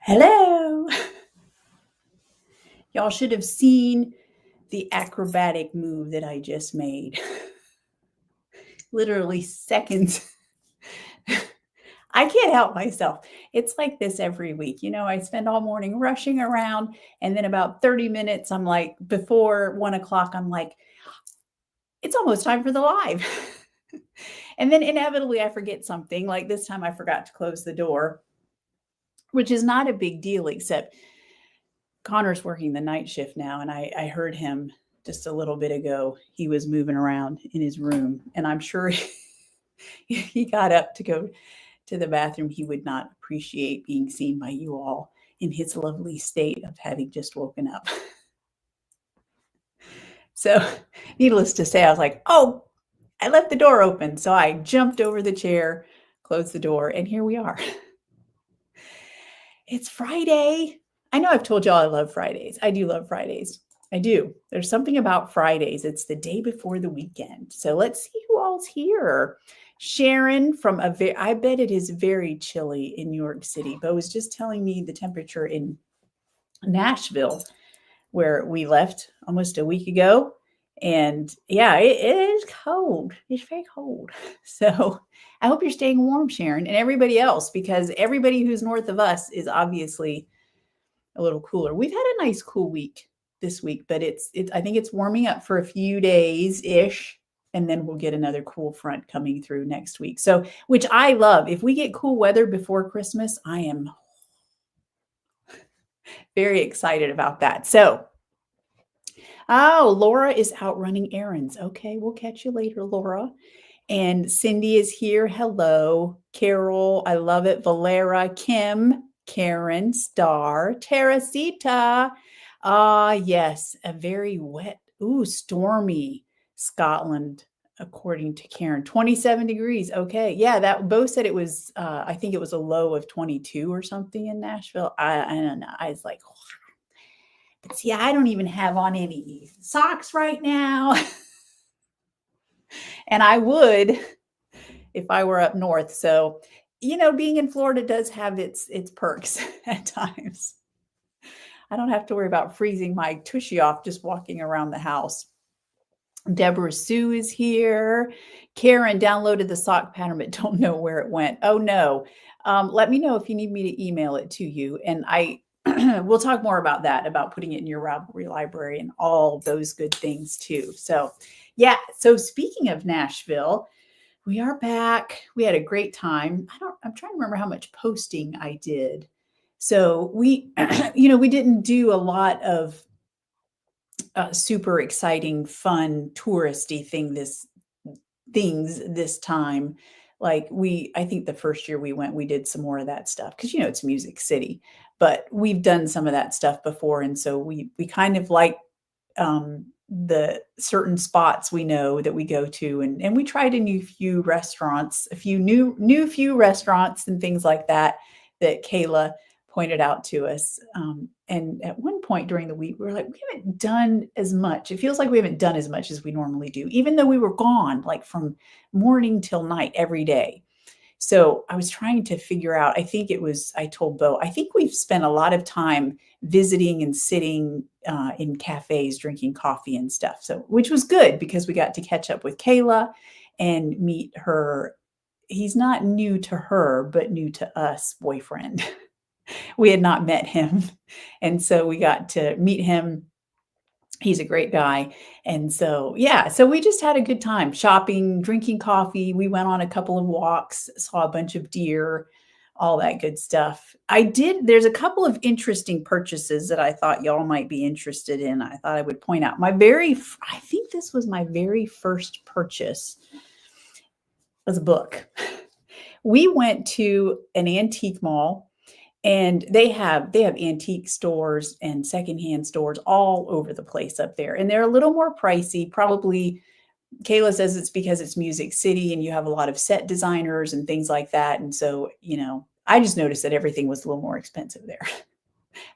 Hello. Y'all should have seen the acrobatic move that I just made. Literally seconds. I can't help myself. It's like this every week. I spend all morning rushing around, and then about 30 minutes, I'm like, before 1 o'clock, I'm like, it's almost time for the live. And then inevitably I forget something. Like this time I forgot to close the door, which is not a big deal, except Connor's working the night shift now, and I heard him just a little bit ago. He was moving around in his room, and I'm sure he got up to go to the bathroom. He would not appreciate being seen by you all in his lovely state of having just woken up. So needless to say, I was like, oh, I left the door open. So I jumped over the chair, closed the door, and here we are. It's Friday. I know I've told y'all I love Fridays. I do love Fridays. I do. There's something about Fridays. It's the day before the weekend. So let's see who all's here. Sharon from I bet it is very chilly in New York City. Bo was just telling me the temperature in Nashville, where we left almost a week ago. And yeah, it is cold. It's very cold. So I hope you're staying warm, Sharon, and everybody else, because everybody who's north of us is obviously a little cooler. We've had a nice cool week this week, but I think it's warming up for a few days-ish, and then we'll get another cool front coming through next week. So, which I love. If we get cool weather before Christmas, I am very excited about that. So, oh, Laura is out running errands. Okay, we'll catch you later, Laura. And Cindy is here. Hello. Carol, I love it. Valera, Kim, Karen, Star, Teresita. Yes, a very wet, stormy Scotland, according to Karen. 27 degrees. Okay. Yeah, that Bo said it was, I think it was a low of 22 or something in Nashville. I don't know. I was like, wow. But see, I don't even have on any socks right now. And I would if I were up north. So, being in Florida does have its perks at times. I don't have to worry about freezing my tushy off just walking around the house. Deborah Sue is here. Karen downloaded the sock pattern, but don't know where it went. Oh, no. Let me know if you need me to email it to you. And we'll talk more about that, about putting it in your Ravelry library and all those good things too. So yeah. So speaking of Nashville, we are back. We had a great time. I'm trying to remember how much posting I did. So we, we didn't do a lot of super exciting, fun, touristy things this time. Like I think the first year we went, we did some more of that stuff because, it's Music City, but we've done some of that stuff before. And so we kind of like the certain spots we know that we go to, and we tried a few restaurants and things like that Kayla pointed out to us. And at one point during the week, we were like, we haven't done as much. It feels like we haven't done as much as we normally do, even though we were gone like from morning till night every day. So I was trying to figure out, I told Bo, I think we've spent a lot of time visiting and sitting in cafes, drinking coffee and stuff. So, which was good because we got to catch up with Kayla and meet her. He's not new to her, but new to us, boyfriend. We had not met him. And so we got to meet him. He's a great guy. And so, yeah, so we just had a good time shopping, drinking coffee. We went on a couple of walks, saw a bunch of deer, all that good stuff. There's a couple of interesting purchases that I thought y'all might be interested in. I thought I would point out I think this was my very first purchase. It was a book. We went to an antique mall. And they have antique stores and secondhand stores all over the place up there. And they're a little more pricey. Probably Kayla says it's because it's Music City and you have a lot of set designers and things like that. And so, I just noticed that everything was a little more expensive there,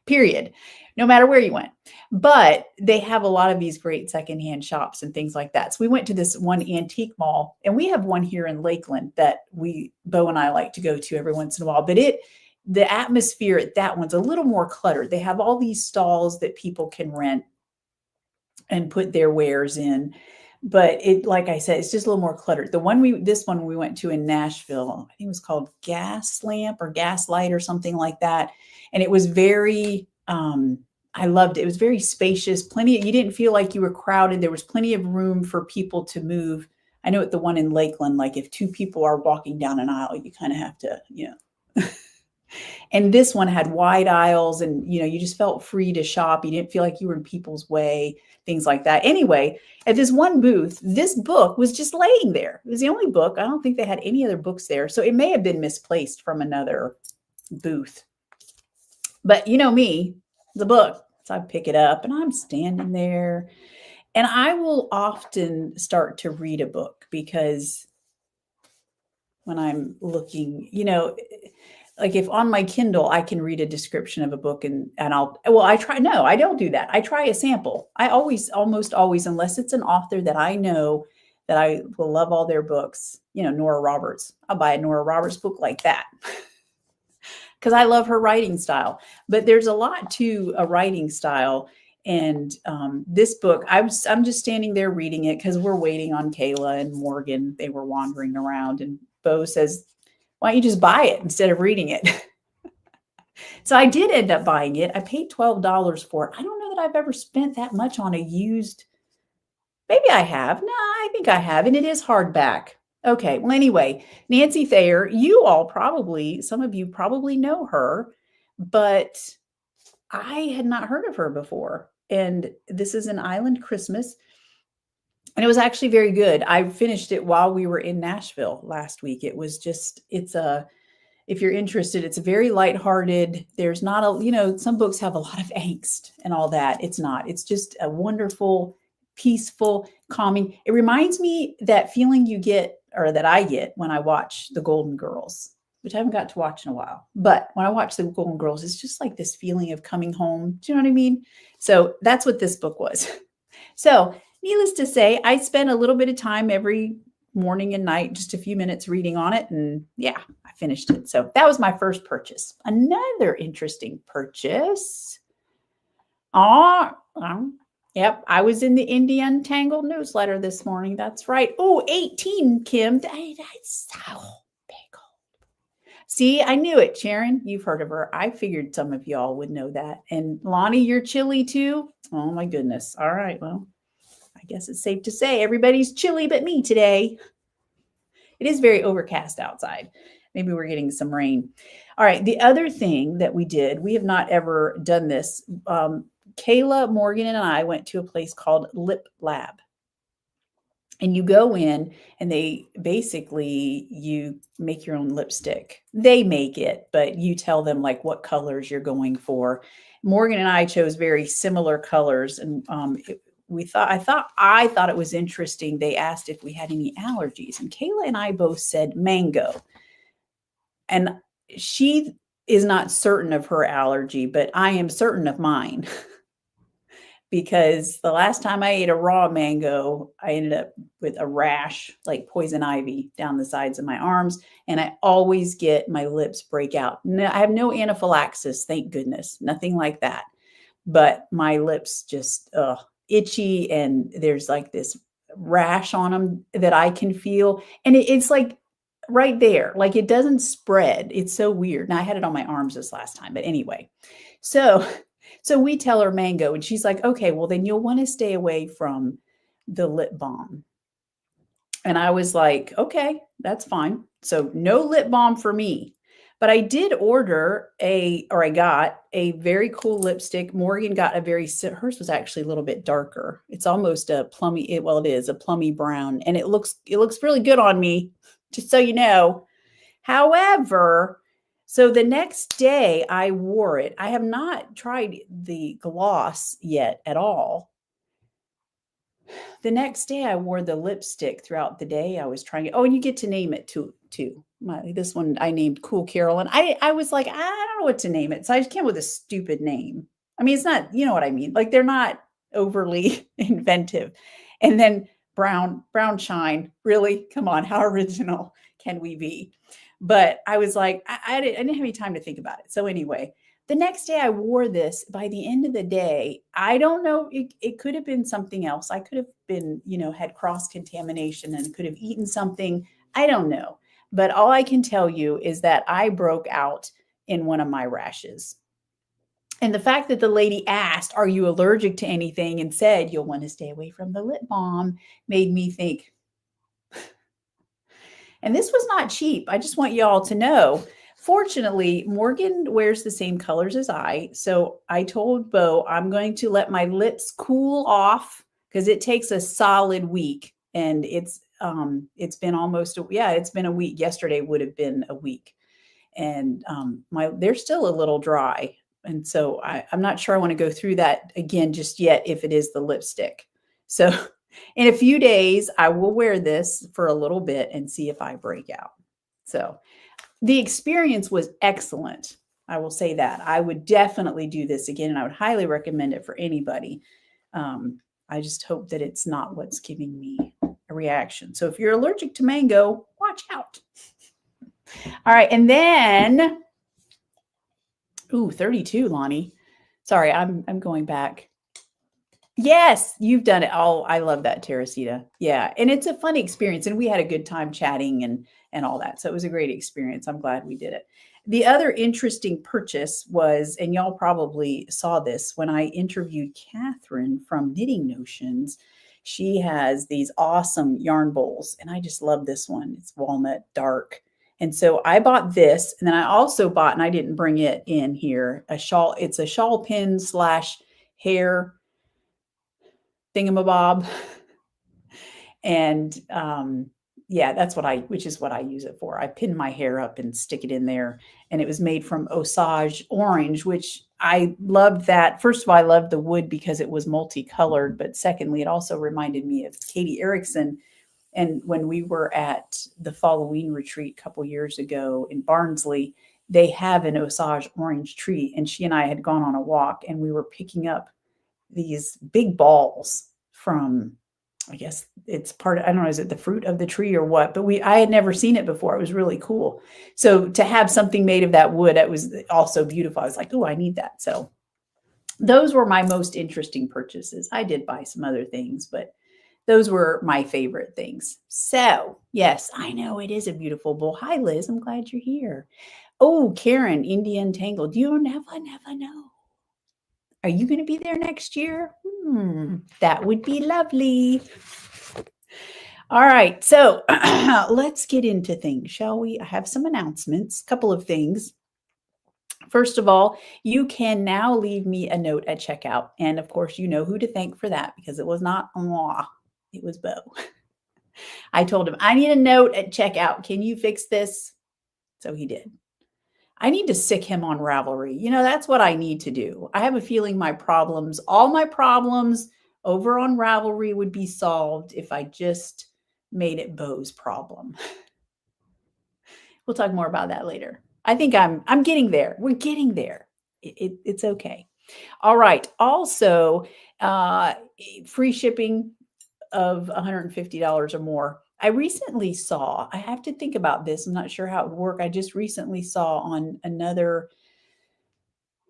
period, no matter where you went. But they have a lot of these great secondhand shops and things like that. So we went to this one antique mall, and we have one here in Lakeland that Bo and I like to go to every once in a while. But the atmosphere at that one's a little more cluttered. They have all these stalls that people can rent and put their wares in. But it, like I said, it's just a little more cluttered. This one we went to in Nashville, I think it was called Gas Lamp or Gaslight or something like that. And it was very, I loved it. It was very spacious. You didn't feel like you were crowded. There was plenty of room for people to move. I know at the one in Lakeland, like if two people are walking down an aisle, you kind of have to, And this one had wide aisles and, you just felt free to shop. You didn't feel like you were in people's way, things like that. Anyway, at this one booth, this book was just laying there. It was the only book. I don't think they had any other books there. So it may have been misplaced from another booth. But you know me, the book. So I pick it up and I'm standing there. And I will often start to read a book because when I'm looking, like if on my Kindle, I can read a description of a book and I don't do that. I try a sample. Almost always, unless it's an author that I know that I will love all their books, Nora Roberts, I'll buy a Nora Roberts book like that because I love her writing style. But there's a lot to a writing style. And this book, I'm just standing there reading it because we're waiting on Kayla and Morgan. They were wandering around and Bo says, why don't you just buy it instead of reading it? So I did end up buying it. I paid $12 for it. I don't know that I've ever spent that much on a used. Maybe I have. No, I think I have. And it is hardback. Okay. Well, anyway, Nancy Thayer, some of you probably know her, but I had not heard of her before. And this is An Island Christmas. And it was actually very good. I finished it while we were in Nashville last week. It was just, if you're interested, it's very lighthearted. There's not some books have a lot of angst and all that. It's not. It's just a wonderful, peaceful, calming. It reminds me that feeling you get, or that I get when I watch The Golden Girls, which I haven't got to watch in a while. But when I watch The Golden Girls, it's just like this feeling of coming home. Do you know what I mean? So that's what this book was. So needless to say, I spent a little bit of time every morning and night, just a few minutes reading on it. And yeah, I finished it. So that was my first purchase. Another interesting purchase. Yep, I was in the Indie Untangled newsletter this morning. That's right. Oh, 18, Kim. That's so big. See, I knew it, Sharon. You've heard of her. I figured some of y'all would know that. And Lonnie, you're chilly too? Oh my goodness. All right, well. I guess it's safe to say everybody's chilly but me today. It is very overcast outside. Maybe we're getting some rain. All right. The other thing that we did, we have not ever done this. Kayla, Morgan, and I went to a place called Lip Lab. And you go in and you make your own lipstick. They make it, but you tell them like what colors you're going for. Morgan and I chose very similar colors. And I thought it was interesting. They asked if we had any allergies, and Kayla and I both said mango. And she is not certain of her allergy, but I am certain of mine because the last time I ate a raw mango, I ended up with a rash, like poison ivy down the sides of my arms. And I always get my lips break out. I have no anaphylaxis, thank goodness, nothing like that. But my lips just, itchy, and there's like this rash on them that I can feel. And it's like right there, like it doesn't spread. It's so weird. Now I had it on my arms this last time, but anyway, so we tell her mango and she's like, okay, well then you'll want to stay away from the lip balm. And I was like, okay, that's fine. So no lip balm for me. But I did I got a very cool lipstick. Morgan got hers was actually a little bit darker. It's almost a plummy, it is a plummy brown. And it looks really good on me, just so you know. However, so the next day I wore it. I have not tried the gloss yet at all. The next day I wore the lipstick throughout the day. I was trying it. Oh, and you get to name it too. This one I named Cool Carolyn. I was like, I don't know what to name it. So I just came with a stupid name. I mean, it's not, you know what I mean? Like they're not overly inventive. And then brown shine. Really? Come on. How original can we be? But I was like, I didn't have any time to think about it. So anyway, the next day I wore this. By the end of the day, I don't know, it could have been something else. I could have been, had cross contamination and could have eaten something. I don't know. But all I can tell you is that I broke out in one of my rashes. And the fact that the lady asked, "Are you allergic to anything?" and said, "You'll want to stay away from the lip balm," made me think, and this was not cheap. I just want you all to know. Fortunately, Morgan wears the same colors as I. So I told Bo, I'm going to let my lips cool off because it takes a solid week. And it's been almost it's been a week. Yesterday would have been a week. And they're still a little dry. And so I'm not sure I want to go through that again just yet if it is the lipstick. So in a few days, I will wear this for a little bit and see if I break out. So the experience was excellent. I will say that. I would definitely do this again, and I would highly recommend it for anybody. I just hope that it's not what's giving me a reaction. So if you're allergic to mango, watch out. All right, and then, 32, Lonnie. Sorry, I'm going back. Yes, you've done it. Oh, I love that, Teresita. Yeah, and it's a fun experience, and we had a good time chatting and all that. So it was a great experience. I'm glad we did it. The other interesting purchase was, and y'all probably saw this when I interviewed Catherine from Knitting Notions. She has these awesome yarn bowls, and I just love this one. It's walnut dark. And so I bought this, and then I also bought, and I didn't bring it in here, a shawl. It's a shawl pin / hair thingamabob. And that's which is what I use it for. I pin my hair up and stick it in there. And it was made from Osage orange, which I loved that. First of all, I loved the wood because it was multicolored. But secondly, it also reminded me of Katie Erickson. And when we were at the Halloween retreat a couple years ago in Barnsley, they have an Osage orange tree. And she and I had gone on a walk, and we were picking up these big balls from, I guess it's part of, I don't know, is it the fruit of the tree or what? But I had never seen it before. It was really cool. So to have something made of that wood, it was also beautiful. I was like, oh, I need that. So those were my most interesting purchases. I did buy some other things, but those were my favorite things. So yes, I know it is a beautiful bowl. Hi, Liz. I'm glad you're here. Oh, Karen, Indian Tangle. Do you never know? Are you going to be there next year? That would be lovely. All right, so let's get into things, shall we? I have some announcements, a couple of things. First of all, you can now leave me a note at checkout. And of course, you know who to thank for that because it was not moi, it was Bo. I told him, I need a note at checkout. Can you fix this? So he did. I need to sick him on Ravelry. That's what I need to do. I have a feeling all my problems over on Ravelry would be solved if I just made it Bo's problem. We'll talk more about that later. I think I'm getting there. We're getting there. It's okay. All right. Also, free shipping of $150 or more. I recently saw, I have to think about this. I'm not sure how it would work. I just recently saw on another,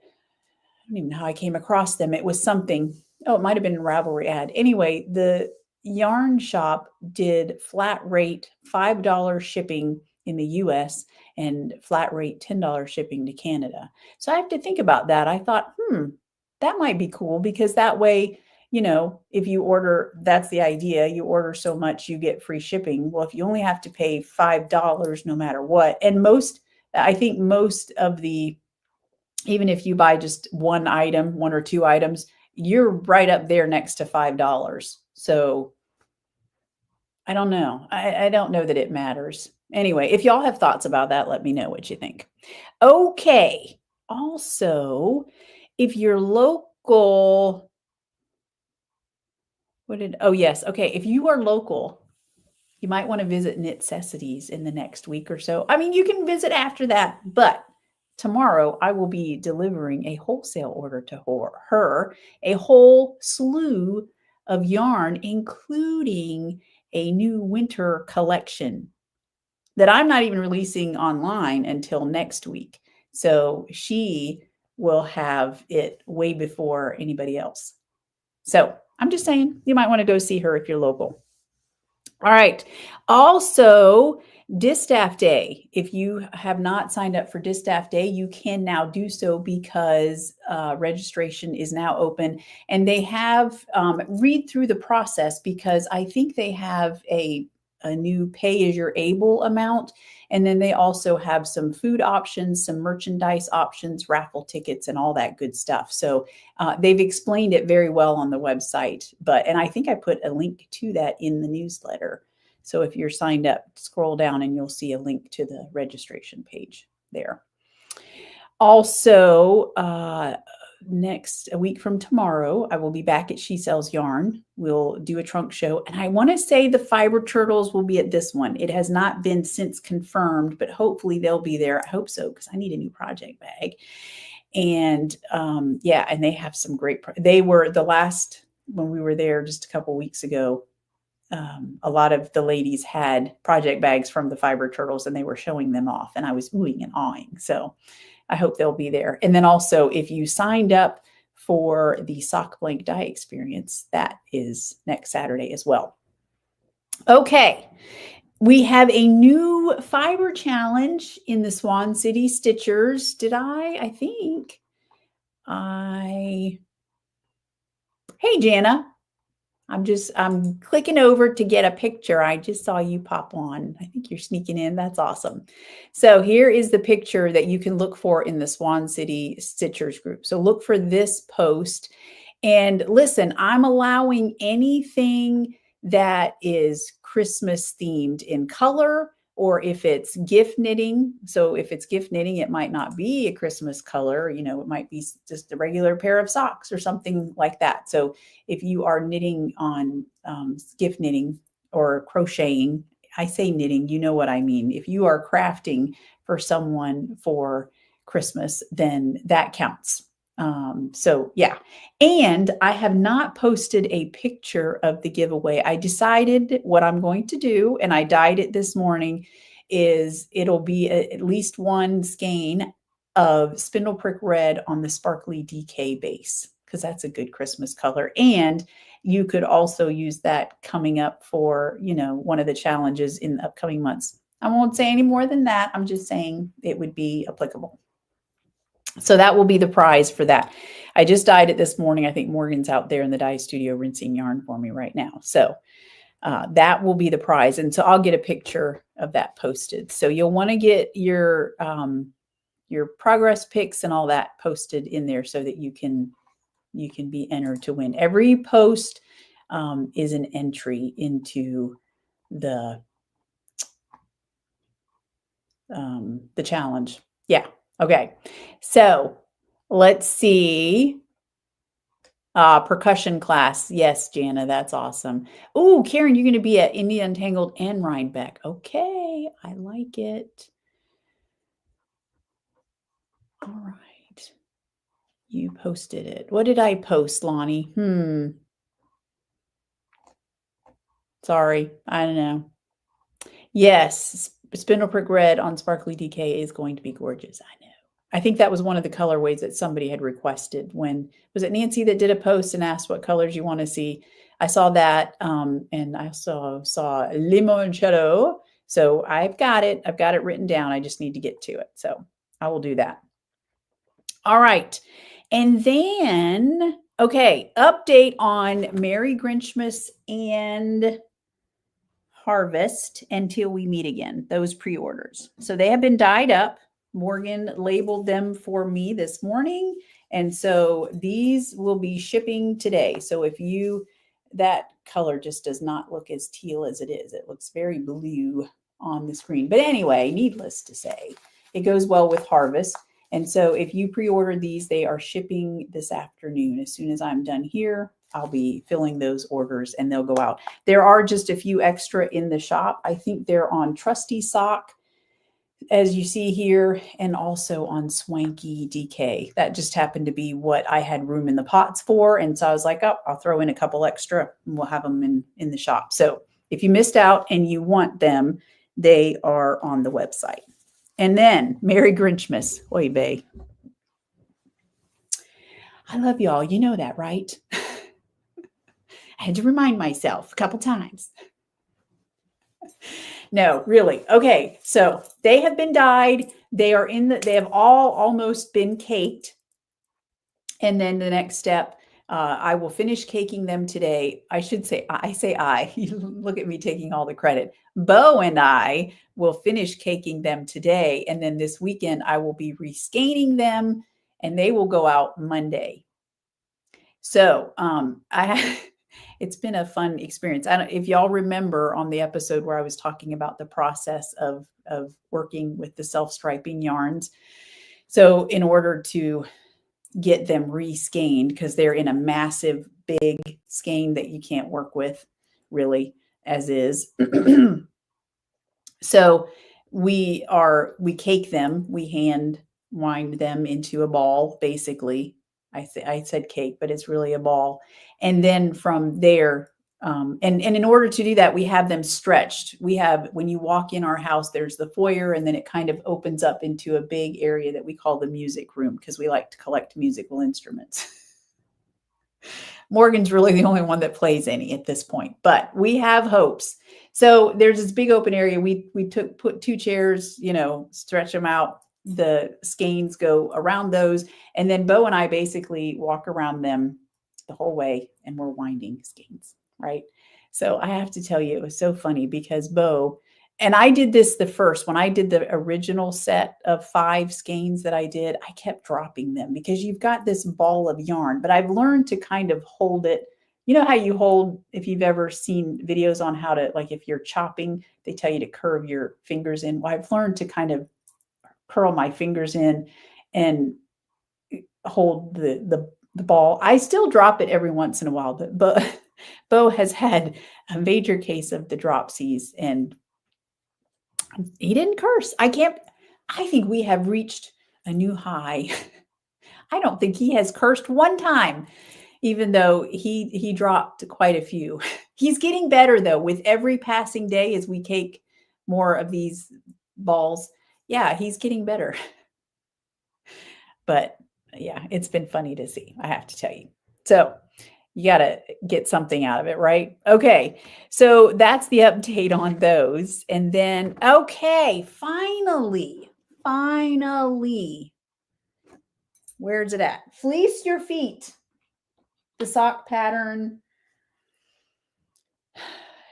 I don't even know how I came across them. It was something, it might have been a Ravelry ad. Anyway, the yarn shop did flat rate $5 shipping in the US and flat rate $10 shipping to Canada. So I have to think about that. I thought, that might be cool because that way, if you order, that's the idea. You order so much, you get free shipping. Well, if you only have to pay $5 no matter what, and I think most of even if you buy just one or two items, you're right up there next to $5. So I don't know. I don't know that it matters. Anyway, if y'all have thoughts about that, let me know what you think. Okay. Also, if you're local, yes. Okay. If you are local, you might want to visit Knitcessities in the next week or so. I mean, you can visit after that, but tomorrow I will be delivering a wholesale order to her, a whole slew of yarn, including a new winter collection. that I'm not even releasing online until next week. So she will have it way before anybody else. So I'm just saying, you might want to go see her if you're local. All right. Also, Distaff Day. If you have not signed up for Distaff Day, you can now do so because registration is now open. And they have, read through the process because I think they have a new pay as you're able amount. And then they also have some food options, some merchandise options, raffle tickets, and all that good stuff. So they've explained it very well on the website. And I think I put a link to that in the newsletter. So if you're signed up, scroll down and you'll see a link to the registration page there. Also, a week from tomorrow, I will be back at She Sells Yarn. We'll do a trunk show. And I want to say the fiber turtles will be at this one. It has not been since confirmed, but hopefully they'll be there. I hope so, because I need a new project bag. And yeah, and they have some great, they were the last, when we were there just a couple weeks ago, a lot of the ladies had project bags from the fiber turtles and they were showing them off and I was oohing and awing. So I hope they'll be there. And then also if you signed up for the sock blank dye experience, that is next Saturday as well. Okay. We have a new fiber challenge in the Swan City Stitchers. I think hey, Jana. I'm clicking over to get a picture. I just saw you pop on. I think you're sneaking in. That's awesome. So here is the picture that you can look for in the Swan City Stitchers group. So look for this post and listen, I'm allowing anything that is Christmas themed in color, or if it's gift knitting. So if it's gift knitting, it might not be a Christmas color, it might be just a regular pair of socks or something like that. So if you are knitting on gift knitting or crocheting, I say knitting, you know what I mean. If you are crafting for someone for Christmas, then that counts. So yeah, and I have not posted a picture of the giveaway. I decided what I'm going to do, and I dyed it this morning, is it'll be at least one skein of spindle prick red on the sparkly DK base, because that's a good Christmas color. And you could also use that coming up for, one of the challenges in the upcoming months. I won't say any more than that. I'm just saying it would be applicable. So that will be the prize for that. I just dyed it this morning. I think Morgan's out there in the dye studio rinsing yarn for me right now. So that will be the prize. And so I'll get a picture of that posted. So you'll want to get your progress pics and all that posted in there so that you can be entered to win. Every post is an entry into the challenge. Yeah. Okay, so let's see. Percussion class. Yes, Jana, that's awesome. Oh, Karen, you're going to be at Indie Untangled and Rhinebeck. Okay, I like it. All right. You posted it. What did I post, Lonnie? Sorry, I don't know. Yes, spindle prick red on sparkly DK is going to be gorgeous. I know. I think that was one of the colorways that somebody had requested. Was it Nancy that did a post and asked what colors you want to see? I saw that, and I also saw limoncello. So I've got it. I've got it written down. I just need to get to it. So I will do that. All right. And then, okay, update on Merry Grinchmas and Harvest until we meet again, those pre-orders. So they have been dyed up. Morgan labeled them for me this morning. And so these will be shipping today. So that color just does not look as teal as it is. It looks very blue on the screen. But anyway, needless to say, it goes well with Harvest. And so if you pre-order these, they are shipping this afternoon. As soon as I'm done here, I'll be filling those orders and they'll go out. There are just a few extra in the shop. I think they're on Trusty Sock, as you see here, and also on Swanky DK. That just happened to be what I had room in the pots for. And so I was like, oh, I'll throw in a couple extra and we'll have them in the shop. So if you missed out and you want them, they are on the website. And then Merry Grinchmas. Oy vey. I love y'all. You know that, right? I had to remind myself a couple times. No, really. Okay, so they have been dyed. They have all almost been caked. And then the next step, I will finish caking them today. I should say, you look at me taking all the credit. Bo and I will finish caking them today. And then this weekend, I will be rescanning them and they will go out Monday. So it's been a fun experience. I don't if y'all remember on the episode where I was talking about the process of working with the self-striping yarns. So in order to get them reskeined, because they're in a massive, big skein that you can't work with really as is. So we cake them, we hand wind them into a ball, basically. I said cake, but it's really a ball. And then from there, and in order to do that, we have them stretched. When you walk in our house, there's the foyer, and then it kind of opens up into a big area that we call the music room because we like to collect musical instruments. Morgan's really the only one that plays any at this point, but we have hopes. So there's this big open area. We put 2 chairs, stretch them out. The skeins go around those. And then Bo and I basically walk around them the whole way and we're winding skeins, right? So I have to tell you, it was so funny because Bo, and I did this when I did the original set of 5 skeins that I did, I kept dropping them because you've got this ball of yarn, but I've learned to kind of hold it. You know how you hold, if you've ever seen videos on how to, like if you're chopping, they tell you to curve your fingers in. Well, I've learned to kind of curl my fingers in and hold the ball. I still drop it every once in a while, but Bo has had a major case of the dropsies and he didn't curse. I think we have reached a new high. I don't think he has cursed one time, even though he dropped quite a few. He's getting better though with every passing day as we cake more of these balls. Yeah, he's getting better. But yeah, it's been funny to see, I have to tell you. So you got to get something out of it, right? Okay, so that's the update on those. And then, okay, finally, where's it at? Fleece Your Feet. The sock pattern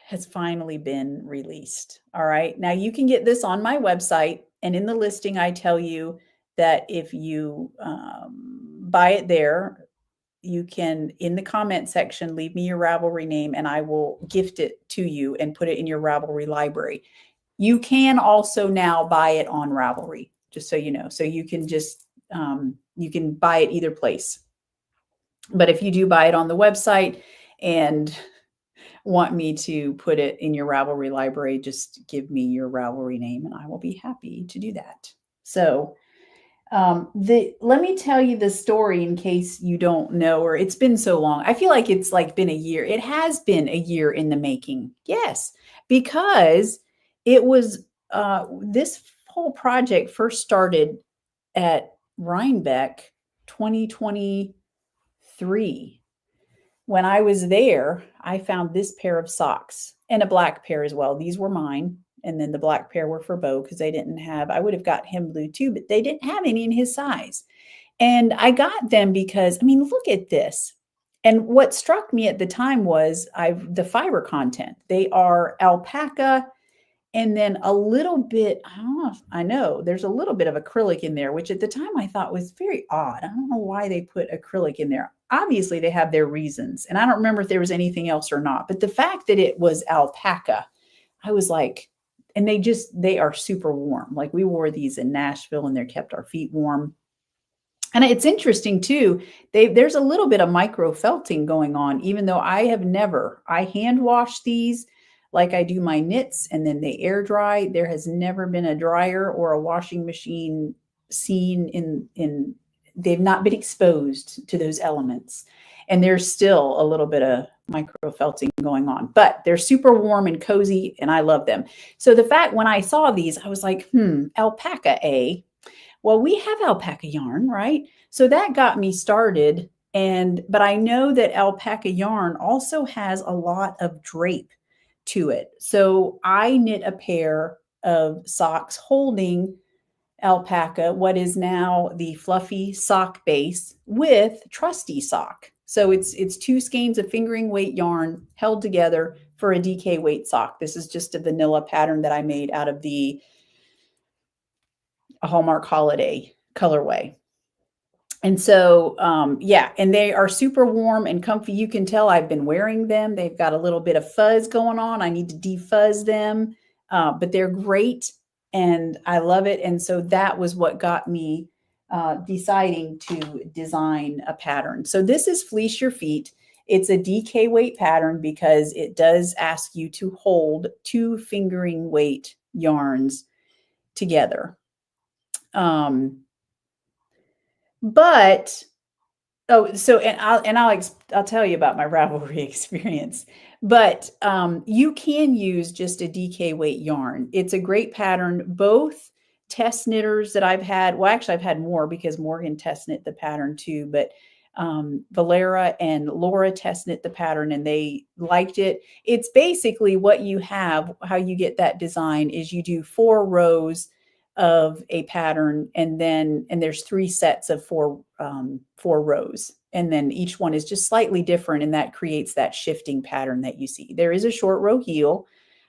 has finally been released. All right, now you can get this on my website. And in the listing, I tell you that if you buy it there, you can, in the comment section, leave me your Ravelry name and I will gift it to you and put it in your Ravelry library. You can also now buy it on Ravelry, just so you know. So you can just, you can buy it either place. But if you do buy it on the website and want me to put it in your Ravelry library, just give me your Ravelry name and I will be happy to do that. So let me tell you the story in case you don't know, or it's been so long. I feel like it's like been a year. It has been a year in the making. Yes, because it was, this whole project first started at Rhinebeck 2023. When I was there, I found this pair of socks and a black pair as well. These were mine. And then the black pair were for Bo because they didn't have, I would have got him blue too, but they didn't have any in his size. And I got them because, I mean, look at this. And what struck me at the time was the fiber content. They are alpaca and then a little bit, I know there's a little bit of acrylic in there, which at the time I thought was very odd. I don't know why they put acrylic in there. Obviously they have their reasons. And I don't remember if there was anything else or not, but the fact that it was alpaca, I was like, and they are super warm. Like we wore these in Nashville and they kept our feet warm. And it's interesting too, there's a little bit of micro felting going on, even though I hand wash these like I do my knits and then they air dry. There has never been a dryer or a washing machine seen they've not been exposed to those elements. And there's still a little bit of micro felting going on, but they're super warm and cozy, and I love them. So the fact when I saw these, I was like, alpaca, eh? Well, we have alpaca yarn, right? So that got me started. But I know that alpaca yarn also has a lot of drape to it. So I knit a pair of socks holding alpaca, what is now the fluffy sock base with trusty sock. So it's two skeins of fingering weight yarn held together for a DK weight sock. This is just a vanilla pattern that I made out of the Hallmark Holiday colorway. And so, yeah, and they are super warm and comfy. You can tell I've been wearing them. They've got a little bit of fuzz going on. I need to defuzz them, but they're great and I love it. And so that was what got me deciding to design a pattern. So this is Fleece Your Feet. It's a DK weight pattern because it does ask you to hold two fingering weight yarns together. But I'll tell you about my Ravelry experience. But you can use just a DK weight yarn. It's a great pattern. Both test knitters that I've had, well, actually I've had more because Morgan test knit the pattern too, but Valera and Laura test knit the pattern and they liked it. It's basically what you have, how you get that design is you do 4 rows of a pattern and there's 3 sets of 4 rows. And then each one is just slightly different and that creates that shifting pattern that you see. There is a short row heel.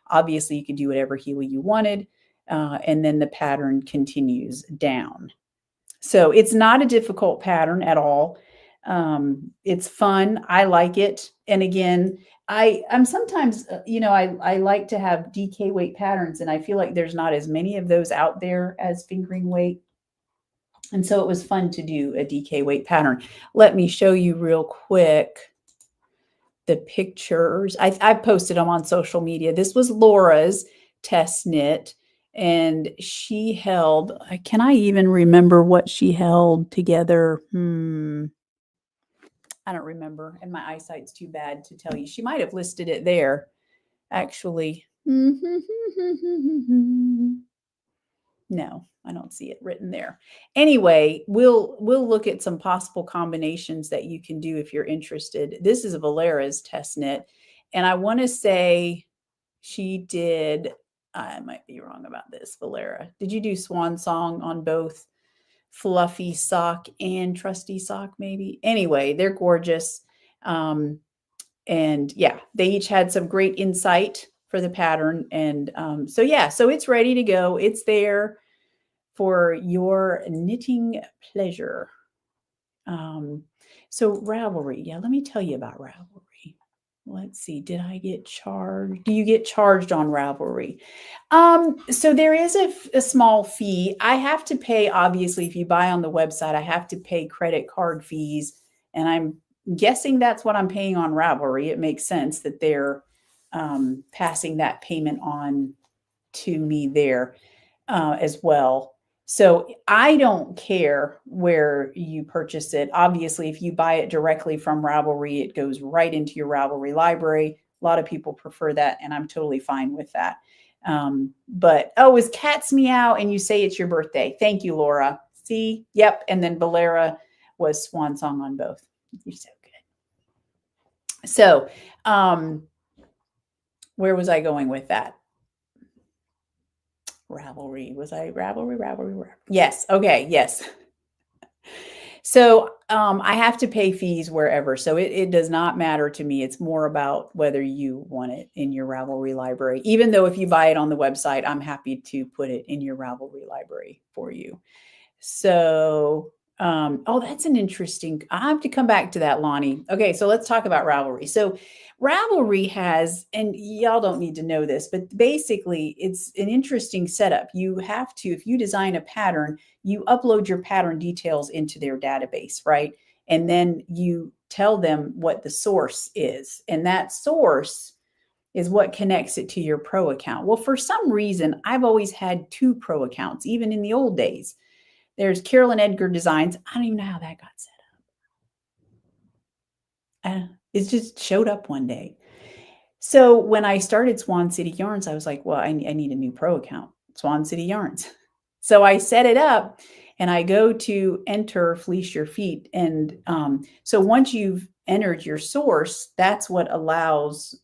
Obviously you can do whatever heel you wanted. And then the pattern continues down. So it's not a difficult pattern at all. It's fun. I like it. And again, I'm sometimes, I like to have DK weight patterns and I feel like there's not as many of those out there as fingering weight. And so it was fun to do a DK weight pattern. Let me show you real quick the pictures. I posted them on social media. This was Laura's test knit. And she held, can I even remember what she held together? I don't remember. And my eyesight's too bad to tell you. She might have listed it there, actually. No, I don't see it written there. Anyway, we'll look at some possible combinations that you can do if you're interested. This is Valera's test knit. And I want to say she did, I might be wrong about this, Valera. Did you do Swan Song on both fluffy sock and trusty sock maybe? Anyway, they're gorgeous. And yeah, they each had some great insight for the pattern. And so yeah, so it's ready to go. It's there for your knitting pleasure. So Ravelry, yeah, let me tell you about Ravelry. Let's see, did I get charged? Do you get charged on Ravelry? So there is a small fee. I have to pay, obviously, if you buy on the website, I have to pay credit card fees. And I'm guessing that's what I'm paying on Ravelry. It makes sense that they're passing that payment on to me there as well. So I don't care where you purchase it. Obviously, if you buy it directly from Ravelry, it goes right into your Ravelry library. A lot of people prefer that, and I'm totally fine with that. But, oh, is Cat's Meow, and you say it's your birthday. Thank you, Laura. See? Yep. And then Valera was Swan Song on both. You're so good. So where was I going with that? Ravelry. Was I Ravelry? Yes. Okay. Yes. So I have to pay fees wherever. So it does not matter to me. It's more about whether you want it in your Ravelry library. Even though if you buy it on the website, I'm happy to put it in your Ravelry library for you. So, oh, that's an interesting, I have to come back to that, Lonnie. Okay, so let's talk about Ravelry. So Ravelry has, and y'all don't need to know this, but basically it's an interesting setup. You have to, if you design a pattern, you upload your pattern details into their database, right? And then you tell them what the source is. And that source is what connects it to your pro account. Well, for some reason, I've always had 2 pro accounts, even in the old days. There's Carolyn Edgar Designs. I don't even know how that got set up. It just showed up one day. So when I started Swan City Yarns, I was like, well, I need a new pro account, Swan City Yarns. So I set it up and I go to enter Fleece Your Feet. And so once you've entered your source, that's what allows,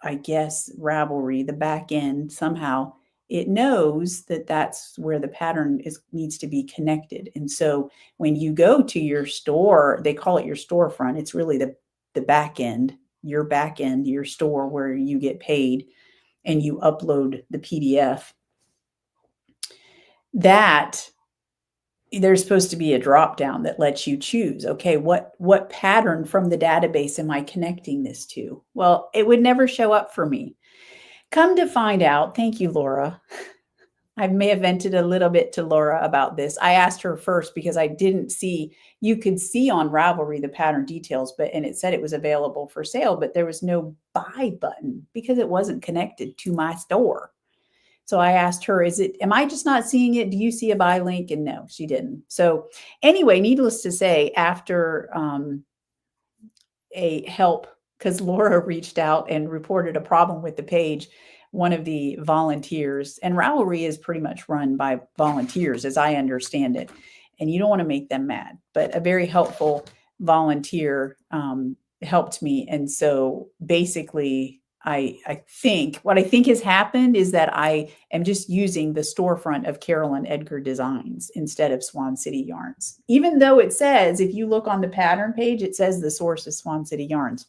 I guess, Ravelry, the back end, somehow it knows that that's where the pattern needs to be connected. And so when you go to your store, they call it your storefront. It's really the back end, your store where you get paid and you upload the PDF. That there's supposed to be a drop down that lets you choose, okay, what pattern from the database am I connecting this to? Well, it would never show up for me. Come to find out, thank you, Laura. I may have vented a little bit to Laura about this. I asked her first because I didn't see, you could see on Ravelry the pattern details, and it said it was available for sale, but there was no buy button because it wasn't connected to my store. So I asked her, am I just not seeing it? Do you see a buy link? And no, she didn't. So anyway, needless to say, after a help, because Laura reached out and reported a problem with the page, one of the volunteers, and Ravelry is pretty much run by volunteers as I understand it, and you don't want to make them mad, but a very helpful volunteer helped me. And so basically, I think what I think has happened is that I am just using the storefront of Carolyn Edgar Designs instead of Swan City Yarns, even though it says, if you look on the pattern page, it says the source is Swan City Yarns.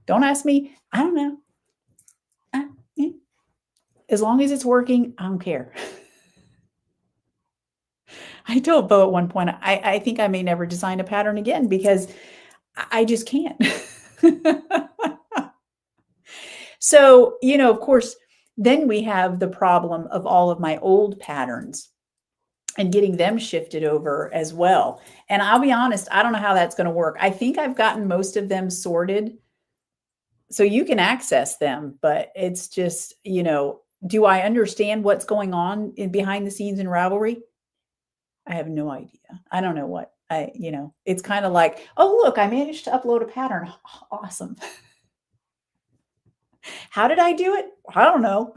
Don't ask me. I don't know. As long as it's working, I don't care. I told Bo at one point, I think I may never design a pattern again because I just can't. So, of course, then we have the problem of all of my old patterns and getting them shifted over as well. And I'll be honest, I don't know how that's going to work. I think I've gotten most of them sorted so you can access them, but it's just, do I understand what's going on behind the scenes in Ravelry? I have no idea. I don't know what it's kind of like, oh, look, I managed to upload a pattern. Awesome. How did I do it? I don't know.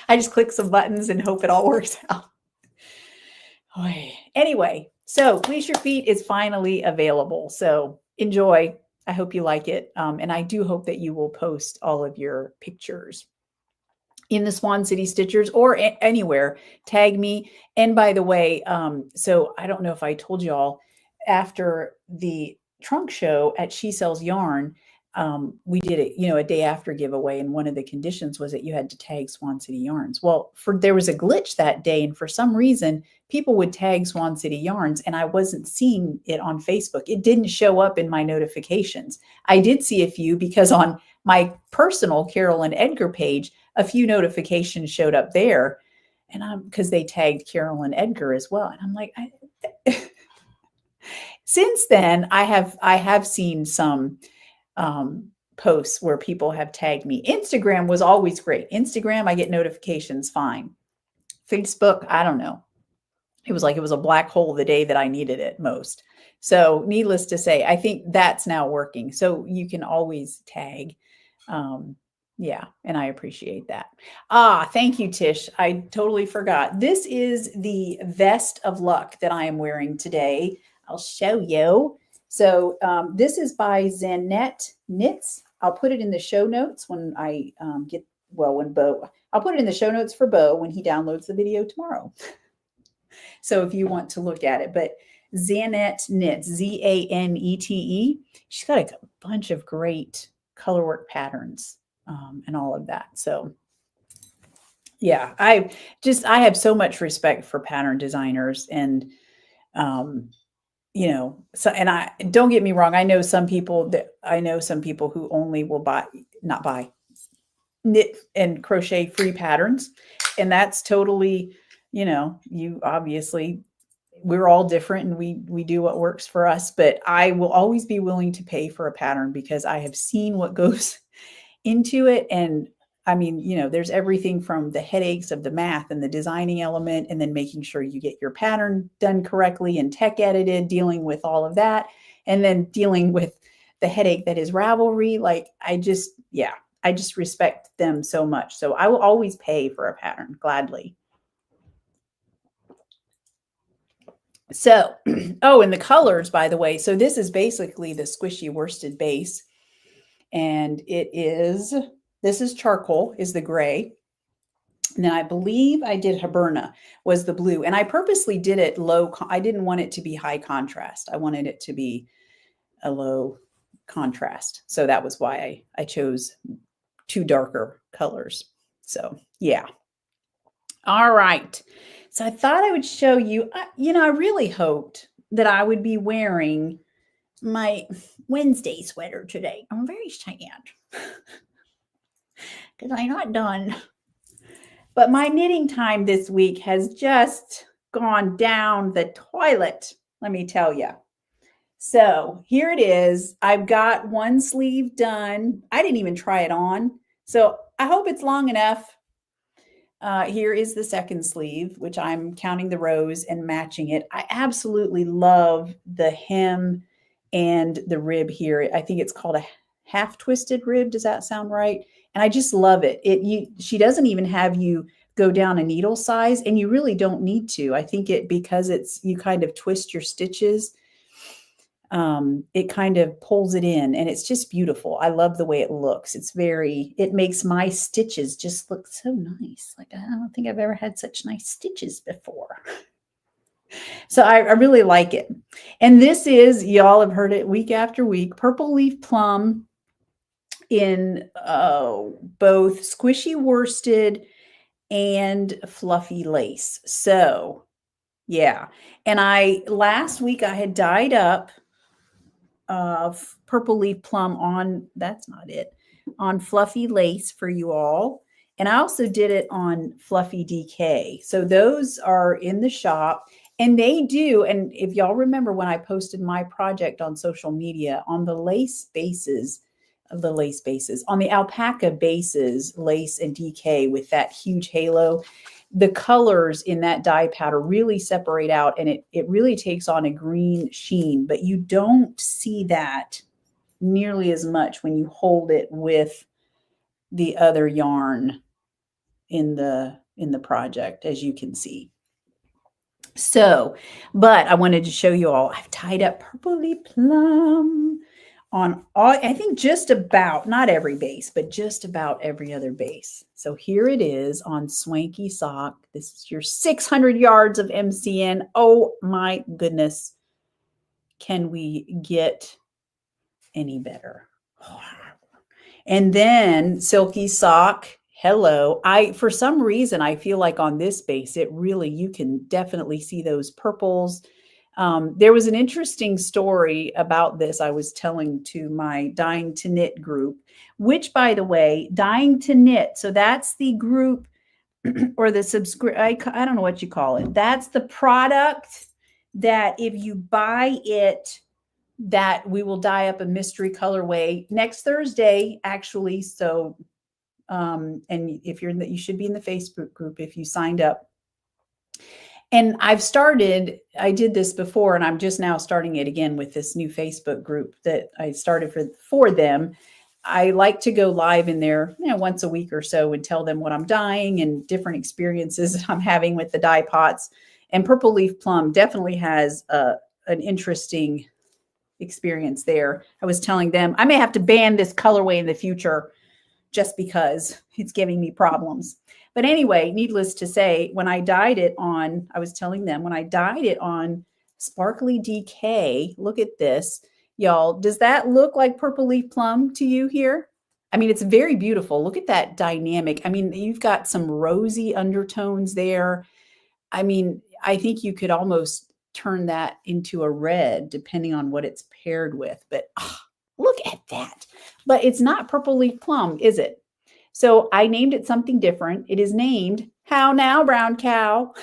I just click some buttons and hope it all works out. Anyway, so Fleece Your Feet is finally available. So enjoy. I hope you like it. And I do hope that you will post all of your pictures in the Swan City Stitchers or anywhere. Tag me. And by the way, so I don't know if I told you all, after the trunk show at She Sells Yarn, we did it, a day after giveaway. And one of the conditions was that you had to tag Swan City Yarns. Well, there was a glitch that day. And for some reason, people would tag Swan City Yarns and I wasn't seeing it on Facebook. It didn't show up in my notifications. I did see a few because on my personal Carolyn Edgar page, a few notifications showed up there. And because they tagged Carolyn Edgar as well. And I'm like, since then, I have seen some posts where people have tagged me. Instagram was always great. Instagram, I get notifications fine. Facebook, I don't know. It was a black hole the day that I needed it most. So needless to say, I think that's now working. So you can always tag. Yeah, and I appreciate that. Thank you, Tish. I totally forgot. This is the vest of luck that I am wearing today. I'll show you. So this is by Zanette Knits. I'll put it in the show notes when I I'll put it in the show notes for Bo when he downloads the video tomorrow. So if you want to look at it, but Zanette Knits, Zanete. She's got a bunch of great colorwork patterns and all of that. So yeah, I have so much respect for pattern designers and so, and I don't get me wrong. I know some people who only will knit and crochet free patterns. And that's totally, you obviously, we're all different and we do what works for us, but I will always be willing to pay for a pattern because I have seen what goes into it. And I mean, you know, there's everything from the headaches of the math and the designing element, and then making sure you get your pattern done correctly and tech edited, dealing with all of that, and then dealing with the headache that is Ravelry. Like, yeah, I just respect them so much. So I will always pay for a pattern gladly. So, oh, and the colors, by the way. So this is basically the squishy worsted base. And this is charcoal, is the gray. And then I believe I did Hiberna was the blue. And I purposely did it low. I didn't want it to be high contrast. I wanted it to be a low contrast. So that was why I chose two darker colors. So yeah. All right. So I thought I would show you, you know, I really hoped that I would be wearing my Wednesday sweater today. I'm very sad because I'm not done. But my knitting time this week has just gone down the toilet, let me tell you. So here it is. I've got one sleeve done. I didn't even try it on. So I hope it's long enough. Here is the second sleeve, which I'm counting the rows and matching it. I absolutely love the hem and the rib here. I think it's called a half twisted rib. Does that sound right? And I just love it. She doesn't even have you go down a needle size, and you really don't need to. I think because you kind of twist your stitches, it kind of pulls it in, and it's just beautiful. I love the way it looks. It makes my stitches just look so nice. Like, I don't think I've ever had such nice stitches before. So I really like it. And this is, y'all have heard it week after week, Purple Leaf Plum in both squishy worsted and fluffy lace. So yeah. And last week I had dyed up Purple Leaf Plum on fluffy lace for you all. And I also did it on fluffy DK. So those are in the shop, and they do. And if y'all remember when I posted my project on social media on the lace bases, on the alpaca bases, lace and DK with that huge halo, the colors in that dye powder really separate out, and it really takes on a green sheen, but you don't see that nearly as much when you hold it with the other yarn in the project, as you can see. So, but I wanted to show you all, I've tied up Purple Leaf Plum on all, I think just about, not every base, but just about every other base. So here it is on Swanky Sock. This is your 600 yards of MCN. Oh my goodness. Can we get any better? And then Silky Sock. Hello. For some reason, I feel like on this base, you can definitely see those purples. There was an interesting story about this I was telling to my Dying to Knit group, which, by the way, Dying to Knit, so that's the group or the I don't know what you call it. That's the product that if you buy it, that we will dye up a mystery colorway next Thursday, actually. So, and if you should be in the Facebook group if you signed up. And I did this before, and I'm just now starting it again with this new Facebook group that I started for them. I like to go live in there, once a week or so and tell them what I'm dyeing and different experiences I'm having with the dye pots. And Purple Leaf Plum definitely has an interesting experience there. I was telling them I may have to ban this colorway in the future just because it's giving me problems. But anyway, needless to say, when I dyed it on, I was telling them when I dyed it on Sparkly DK, look at this, y'all. Does that look like Purple Leaf Plum to you here? I mean, it's very beautiful. Look at that dynamic. I mean, you've got some rosy undertones there. I mean, I think you could almost turn that into a red depending on what it's paired with. But look at that. But it's not Purple Leaf Plum, is it? So I named it something different. It is named How Now, Brown Cow?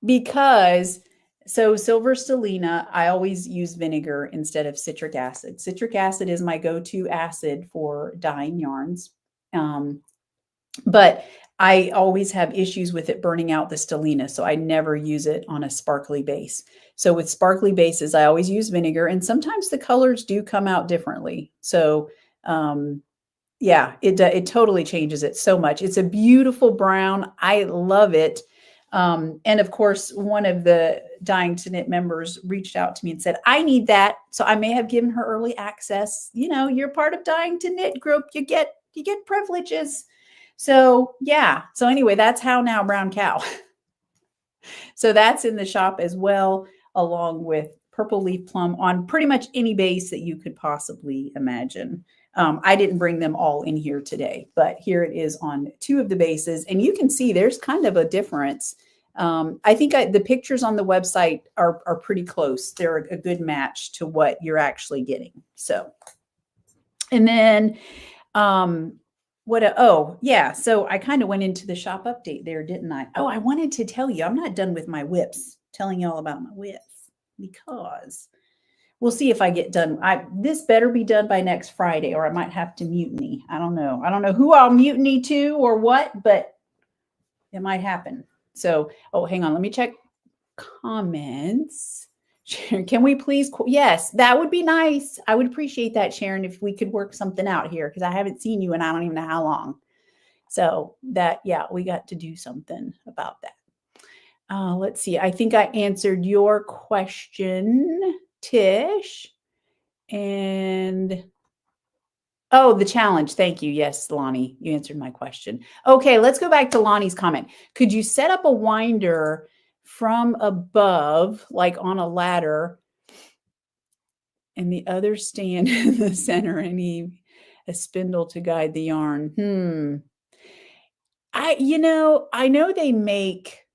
Because, so Silver Stellina, I always use vinegar instead of citric acid. Citric acid is my go-to acid for dyeing yarns. But I always have issues with it burning out the stellina, so I never use it on a sparkly base. So with sparkly bases, I always use vinegar, and sometimes the colors do come out differently. So yeah, it totally changes it so much. It's a beautiful brown. I love it. And of course, one of the Dying to Knit members reached out to me and said, I need that. So I may have given her early access. You know, you're part of Dying to Knit group. You get privileges. So yeah. So anyway, that's How Now Brown Cow. So that's in the shop as well, along with Purple Leaf Plum on pretty much any base that you could possibly imagine. I didn't bring them all in here today, but here it is on 2 of the bases. And you can see there's kind of a difference. I think the pictures on the website are pretty close. They're a good match to what you're actually getting. So, and then oh yeah, so I kind of went into the shop update there, didn't I? Oh, I wanted to tell you, I'm not done with my whips, telling you all about my whips, because we'll see if I get done. This better be done by next Friday, or I might have to mutiny. I don't know. I don't know who I'll mutiny to or what, but it might happen. So, oh, hang on. Let me check comments. Sharon, can we please? Yes, that would be nice. I would appreciate that, Sharon, if we could work something out here, because I haven't seen you and I don't even know how long. So that, yeah, we got to do something about that. Let's see. I think I answered your question, Tish. And oh, the challenge. Thank you. Yes, Lonnie, you answered my question. Okay, let's go back to Lonnie's comment. Could you set up a winder from above, like on a ladder, and the other stand in the center and a spindle to guide the yarn? I know they make,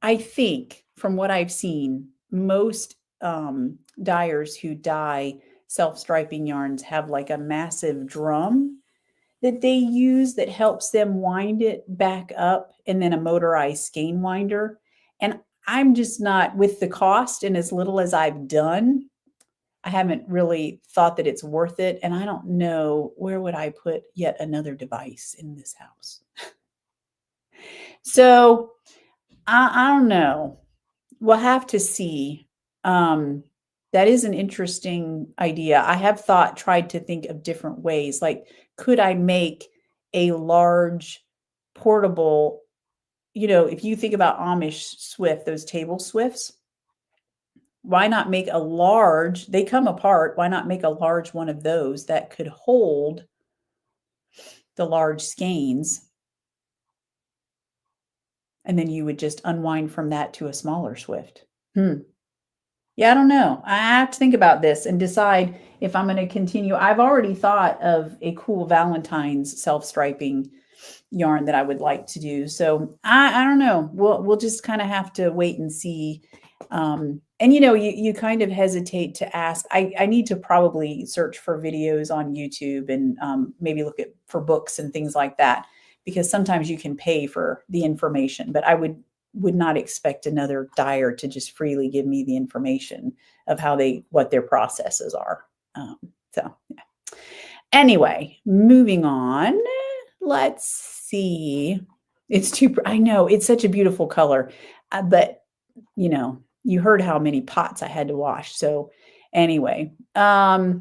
I think from what I've seen, most dyers who dye self-striping yarns have like a massive drum that they use that helps them wind it back up, and then a motorized skein winder. And I'm just not, with the cost and as little as I've done, I haven't really thought that it's worth it. And I don't know, where would I put yet another device in this house? So I don't know. We'll have to see. That is an interesting idea. I have tried to think of different ways. Like, could I make a large portable, if you think about Amish Swift, those table Swifts, why not make a large, they come apart. Why not make a large one of those that could hold the large skeins? And then you would just unwind from that to a smaller Swift. Yeah, I don't know. I have to think about this and decide if I'm going to continue. I've already thought of a cool Valentine's self-striping yarn that I would like to do. So I don't know. We'll just kind of have to wait and see. And you kind of hesitate to ask. I need to probably search for videos on YouTube and maybe look for books and things like that, because sometimes you can pay for the information, but I would not expect another dyer to just freely give me the information of what their processes are. So yeah. Anyway, moving on. Let's see. I know it's such a beautiful color, but you heard how many pots I had to wash. So anyway, match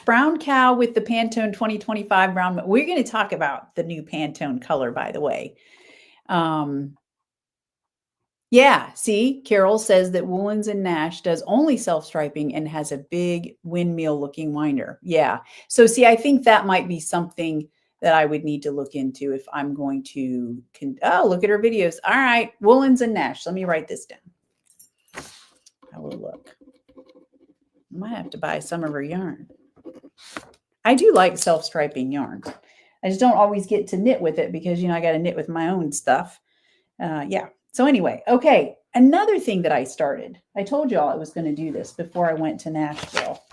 brown cow with the Pantone 2025 brown. We're going to talk about the new Pantone color, by the way. Yeah, see, Carol says that Woolens and Nash does only self-striping and has a big windmill looking winder. Yeah. So see, I think that might be something that I would need to look into if I'm going to, look at her videos. All right. Woolens and Nash. Let me write this down. I will look. I might have to buy some of her yarn. I do like self-striping yarn. I just don't always get to knit with it because, I got to knit with my own stuff. Yeah. So anyway, okay. Another thing that I started, I told y'all I was going to do this before I went to Nashville.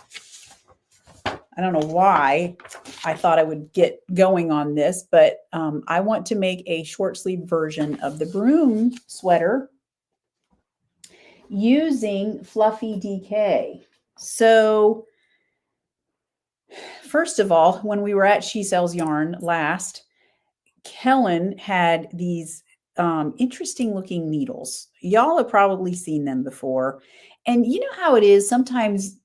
I don't know why I thought I would get going on this, but I want to make a short sleeve version of the broom sweater using Fluffy DK. So First of all, when we were at She Sells Yarn last, Helen had these interesting looking needles. Y'all have probably seen them before. And you know how it is sometimes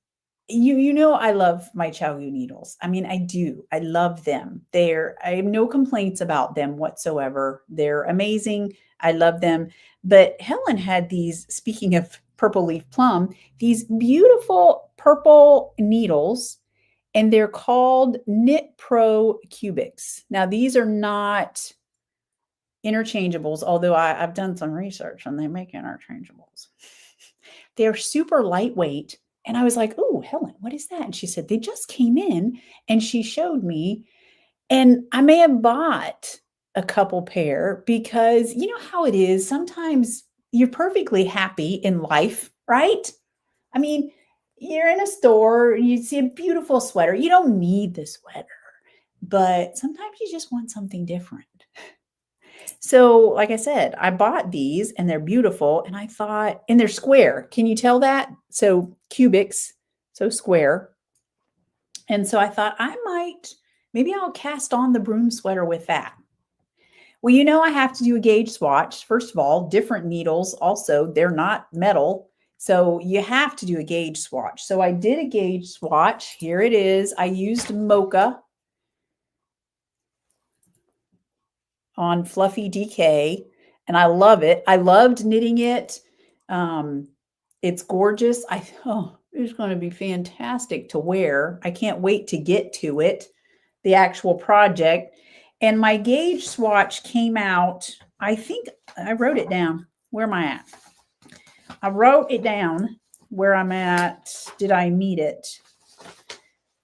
you know I love my Chow needles. I mean, I do. I love them. I have no complaints about them whatsoever. They're amazing. I love them. But Helen had these, speaking of purple leaf plum, these beautiful purple needles, and they're called Knit Pro Cubics. Now, these are not interchangeables, although I've done some research and they make interchangeables. They're super lightweight. And I was like, oh, Helen, what is that? And she said, they just came in, and she showed me. And I may have bought a couple pair because you know how it is. Sometimes you're perfectly happy in life, right? I mean, you're in a store, you see a beautiful sweater. You don't need the sweater, but sometimes you just want something different. So, like I said, I bought these and they're beautiful. And I thought, and they're square. Can you tell that? So cubics, so square. And so I thought maybe I'll cast on the broom sweater with that. Well, you know, I have to do a gauge swatch. First of all, different needles. Also, they're not metal. So you have to do a gauge swatch. So I did a gauge swatch. Here it is. I used Mocha on Fluffy DK, and I love it. I loved knitting it. It's gorgeous. It's going to be fantastic to wear. I can't wait to get to it, the actual project. And my gauge swatch came out, I think I wrote it down. Where am I at? I wrote it down where I'm at. Did I meet it?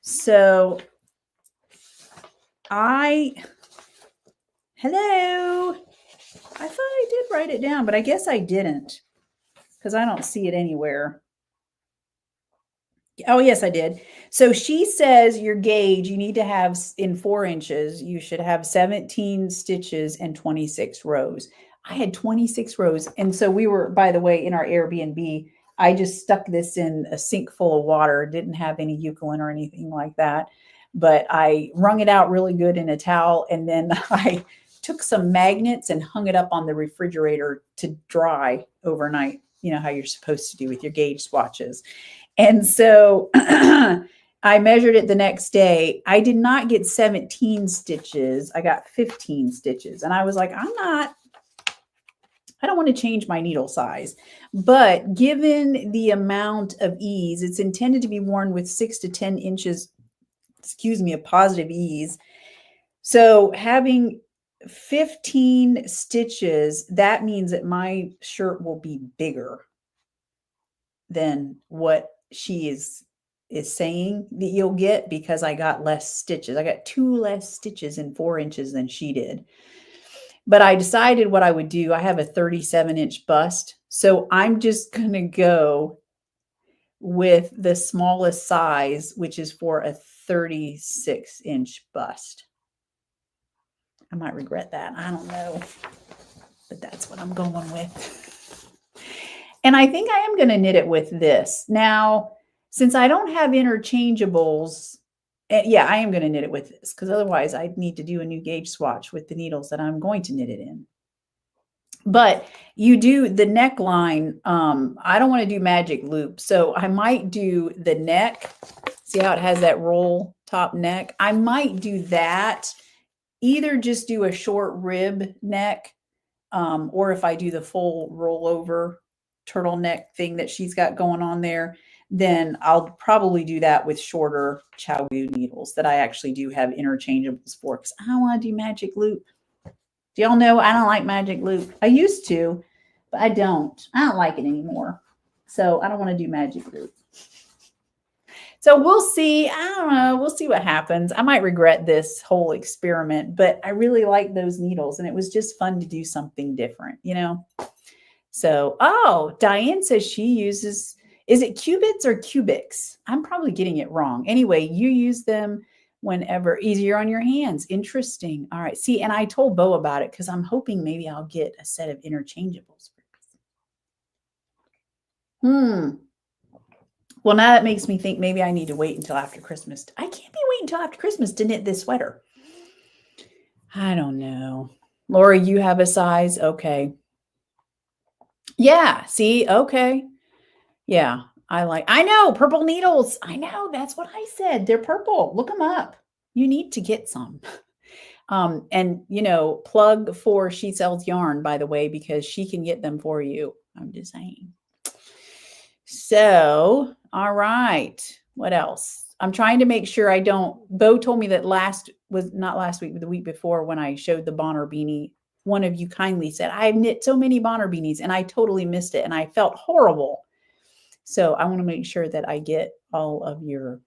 So hello. I thought I did write it down, but I guess I didn't because I don't see it anywhere. Oh, yes, I did. So she says your gauge, you need to have in 4 inches, you should have 17 stitches and 26 rows. I had 26 rows. And so we were, by the way, in our Airbnb, I just stuck this in a sink full of water, didn't have any eucalyptus or anything like that. But I wrung it out really good in a towel. And then I took some magnets and hung it up on the refrigerator to dry overnight. You know how you're supposed to do with your gauge swatches. And so I measured it the next day. I did not get 17 stitches. I got 15 stitches. And I was like, I don't want to change my needle size. But given the amount of ease, it's intended to be worn with 6 to 10 inches, of positive ease. So having 15 stitches, that means that my shirt will be bigger than what she is saying that you'll get, because I got less stitches. I got 2 less stitches in 4 inches than she did. But I decided what I would do. I have a 37-inch bust. So I'm just going to go with the smallest size, which is for a 36-inch bust. I might regret that. I don't know. But that's what I'm going with. And I think I am going to knit it with this. Now, since I don't have interchangeables, yeah, I am going to knit it with this, because otherwise I'd need to do a new gauge swatch with the needles that I'm going to knit it in. But you do the neckline. I don't want to do magic loop. So I might do the neck. See how it has that roll top neck? I might do that. Either just do a short rib neck, or if I do the full rollover turtleneck thing that she's got going on there, then I'll probably do that with shorter Chow needles that I actually do have interchangeables for, because I don't want to do magic loop. Do y'all know I don't like magic loop? I used to, but I don't. I don't like it anymore. So I don't want to do magic loop. So we'll see. I don't know. We'll see what happens. I might regret this whole experiment, but I really like those needles, and it was just fun to do something different, you know? So, oh, Diane says she uses, is it cubits or cubics? I'm probably getting it wrong. Anyway, you use them whenever, easier on your hands. Interesting. All right. See, and I told Bo about it because I'm hoping maybe I'll get a set of interchangeables. Well, Well, now that makes me think maybe I need to wait until after Christmas. I can't be waiting until after Christmas to knit this sweater. I don't know. Laura, you have a size? Okay. Yeah, see? Okay. Yeah, I know, purple needles. I know, that's what I said. They're purple. Look them up. You need to get some. And, you know, plug for She Sells Yarn, by the way, because she can get them for you. I'm just saying. So, all right. What else? I'm trying to make sure I don't. Bo told me that not last week, but the week before when I showed the Bonner beanie, one of you kindly said, I've knit so many Bonner beanies and I totally missed it and I felt horrible. So I want to make sure that I get all of your.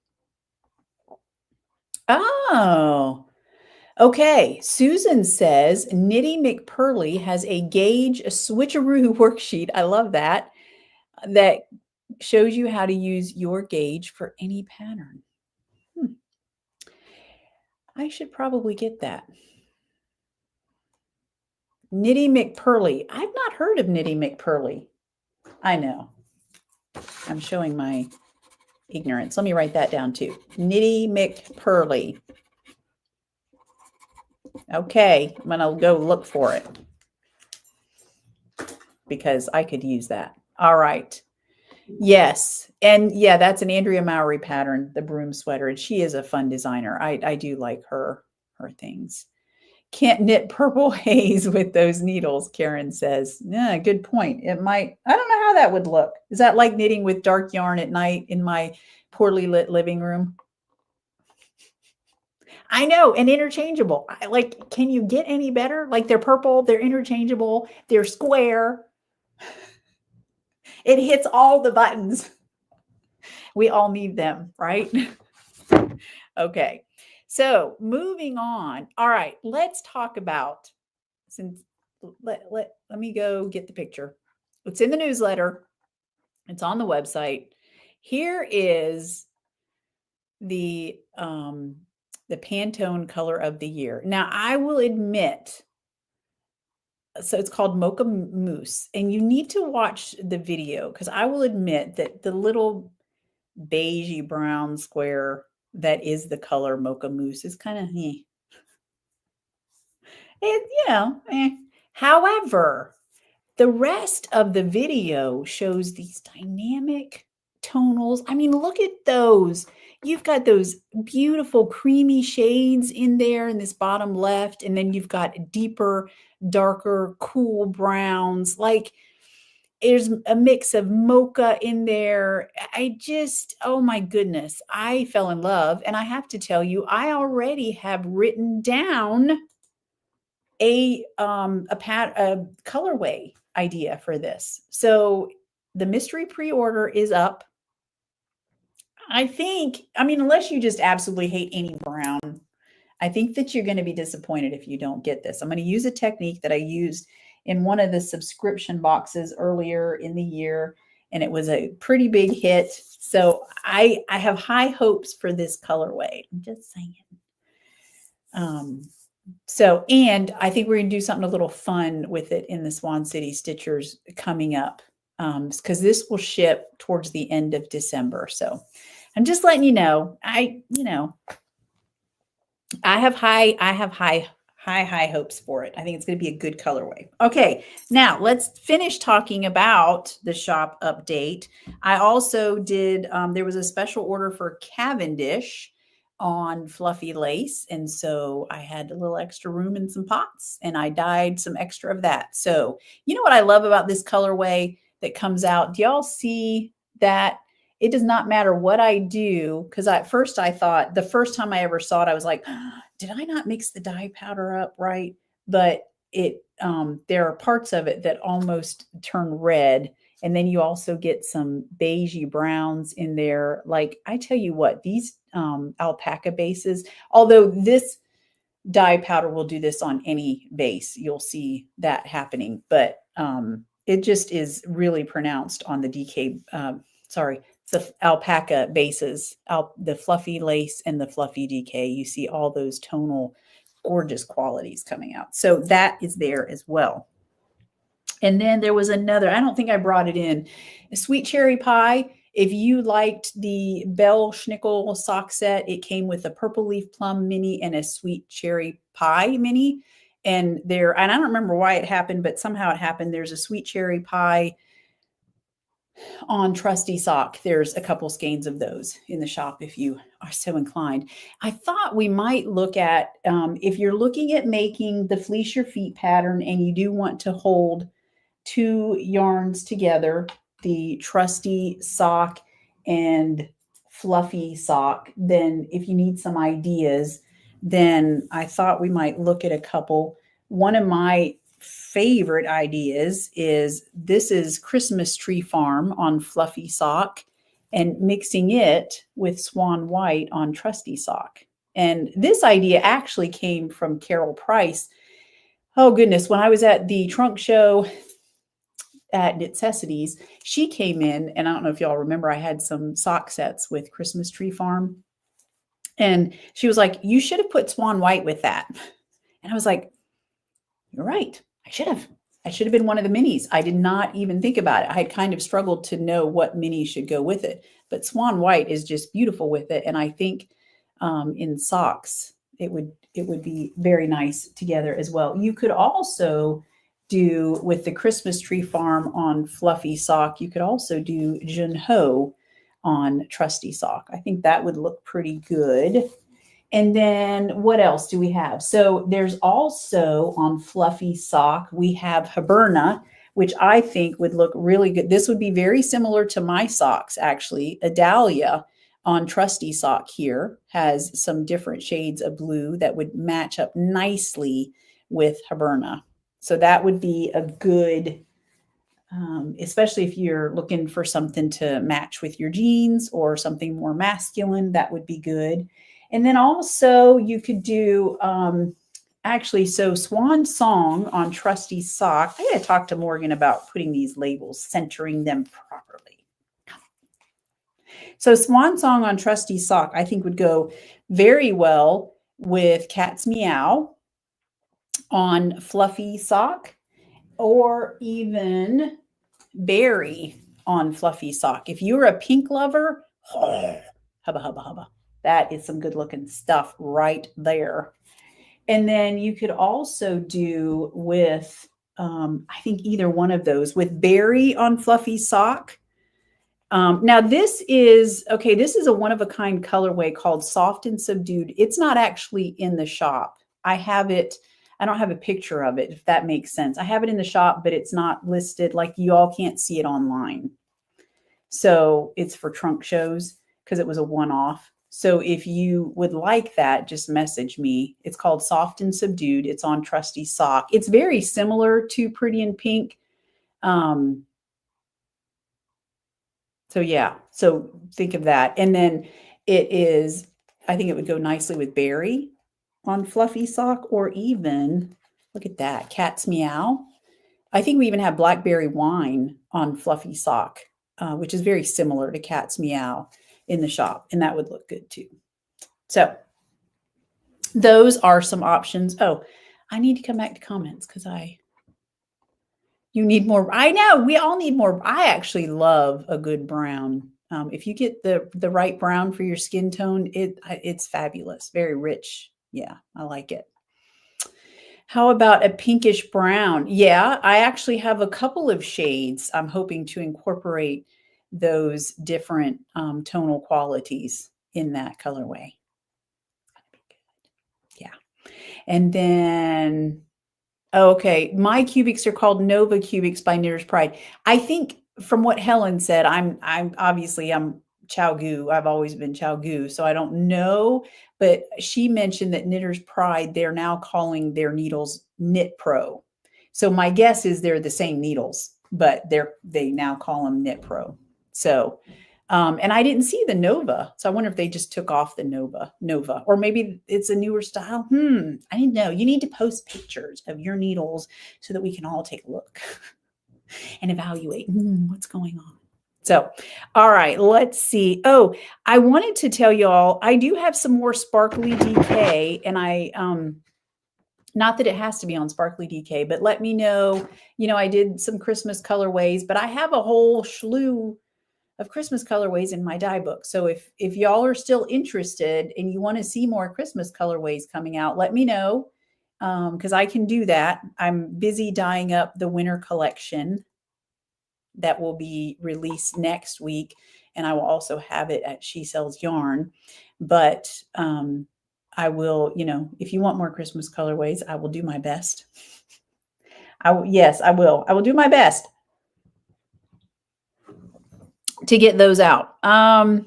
Oh, okay. Susan says Knitty McPurley has a gauge, a switcheroo worksheet. I love that. That shows you how to use your gauge for any pattern. I should probably get that. Knitty McPurley. I've not heard of Knitty McPurley. I know. I'm showing my ignorance. Let me write that down too. Knitty McPurley. Okay, I'm going to go look for it because I could use that. All right. Yes. And yeah, that's an Andrea Mowry pattern, the broom sweater. And she is a fun designer. I do like her things. Can't knit purple haze with those needles, Karen says. Yeah, good point. It might, I don't know how that would look. Is that like knitting with dark yarn at night in my poorly lit living room? I know, and interchangeable. Like, can you get any better? Like, they're purple, they're interchangeable, they're square. It hits all the buttons. We all need them, right? Okay. So moving on. All right, let's talk about, let me go get the picture. It's in the newsletter. It's on the website. Here is the Pantone color of the year. Now, I will admit, so it's called Mocha Mousse, and you need to watch the video because I will admit that the little beigey brown square that is the color Mocha Mousse is kind of However, the rest of the video shows these dynamic tonals. I mean, look at those. You've got those beautiful creamy shades in there in this bottom left, and then you've got deeper, darker, cool browns. Like, there's a mix of mocha in there. Oh my goodness, I fell in love. And I have to tell you, I already have written down a colorway idea for this. So the mystery pre-order is up. I mean, unless you just absolutely hate any brown, I think that you're going to be disappointed if you don't get this. I'm going to use a technique that I used in one of the subscription boxes earlier in the year, and it was a pretty big hit. So I have high hopes for this colorway. I'm just saying. And I think we're going to do something a little fun with it in the Swan City Stitchers coming up, because this will ship towards the end of December. So I'm just letting you know, I have high hopes for it. I think it's going to be a good colorway. Okay, now let's finish talking about the shop update. I also did, there was a special order for Cavendish on fluffy lace. And so I had a little extra room in some pots and I dyed some extra of that. So you know what I love about this colorway that comes out? Do y'all see that? It does not matter what I do, because at first I thought, the first time I ever saw it, I was like, did I not mix the dye powder up right? But there are parts of it that almost turn red. And then you also get some beigey browns in there. Like, I tell you what, these alpaca bases, although this dye powder will do this on any base, you'll see that happening. But it just is really pronounced on the the alpaca bases, the fluffy lace and the fluffy DK. You see all those tonal, gorgeous qualities coming out. So that is there as well. And then there was another, I don't think I brought it in, a sweet cherry pie. If you liked the Bell Schnickel sock set, it came with a purple leaf plum mini and a sweet cherry pie mini. And I don't remember why it happened, but somehow it happened. There's a sweet cherry pie on Trusty Sock. There's a couple skeins of those in the shop if you are so inclined. I thought we might look at, if you're looking at making the Fleece Your Feet pattern and you do want to hold 2 yarns together, the Trusty Sock and Fluffy Sock, then if you need some ideas, then I thought we might look at a couple. One of my favorite ideas is this is Christmas Tree Farm on Fluffy Sock and mixing it with Swan White on Trusty Sock. And this idea actually came from Carol Price. Oh goodness, when I was at the trunk show at Necessities, she came in, and I don't know if y'all remember, I had some sock sets with Christmas Tree Farm. And she was like, you should have put Swan White with that. And I was like, you're right. I should have been one of the minis. I did not even think about it. I had kind of struggled to know what mini should go with it, but Swan White is just beautiful with it. And I think in socks, it would be very nice together as well. You could also do with the Christmas Tree Farm on Fluffy Sock. You could also do Jun Ho on Trusty Sock. I think that would look pretty good. And then what else do we have? So there's also on Fluffy Sock, we have Hiberna, which I think would look really good. This would be very similar to my socks, actually. Adalia on Trusty Sock here has some different shades of blue that would match up nicely with Hiberna. So that would be a good, especially if you're looking for something to match with your jeans or something more masculine, that would be good. And then also you could do, so Swan Song on Trusty Sock. I got to talk to Morgan about putting these labels, centering them properly. So Swan Song on Trusty Sock, I think would go very well with Cat's Meow on Fluffy Sock, or even Berry on Fluffy Sock. If you're a pink lover, hubba, hubba, hubba. That is some good looking stuff right there. And then you could also do with, I think either one of those, with Berry on Fluffy Sock. Now this is a one-of-a-kind colorway called Soft and Subdued. It's not actually in the shop. I don't have a picture of it, if that makes sense. I have it in the shop, but it's not listed. Like, you all can't see it online. So it's for trunk shows because it was a one-off. So if you would like that, just message me. It's called Soft and Subdued. It's on Trusty Sock. It's very similar to Pretty in Pink. So yeah, so think of that. And then I think it would go nicely with Berry on Fluffy Sock, or even, look at that, Cat's Meow. I think we even have Blackberry Wine on Fluffy Sock, which is very similar to Cat's Meow in the shop, and that would look good too. So those are some options. Oh, I need to come back to comments because you need more. I know we all need more. I actually love a good brown. If you get the right brown for your skin tone, it's fabulous, very rich. Yeah, I like it. How about a pinkish brown? Yeah, I actually have a couple of shades. I'm hoping to incorporate those different tonal qualities in that colorway. Yeah. And then, okay, my cubics are called Nova Cubics by Knitter's Pride. I think from what Helen said, I'm Chow Gu. I've always been Chow Gu, so I don't know. But she mentioned that Knitter's Pride, they're now calling their needles Knit Pro. So my guess is they're the same needles, but they now call them Knit Pro. So, and I didn't see the Nova. So I wonder if they just took off the Nova, or maybe it's a newer style. I didn't know. You need to post pictures of your needles so that we can all take a look and evaluate what's going on. So, all right, let's see. Oh, I wanted to tell y'all, I do have some more Sparkly DK, and not that it has to be on Sparkly DK, but let me know. I did some Christmas colorways, but I have a whole slew of Christmas colorways in my dye book. So if y'all are still interested and you want to see more Christmas colorways coming out, let me know, because I can do that. I'm busy dyeing up the winter collection that will be released next week, and I will also have it at She Sells Yarn. But I will, if you want more Christmas colorways, I will do my best. Yes, I will. I will do my best to get those out. All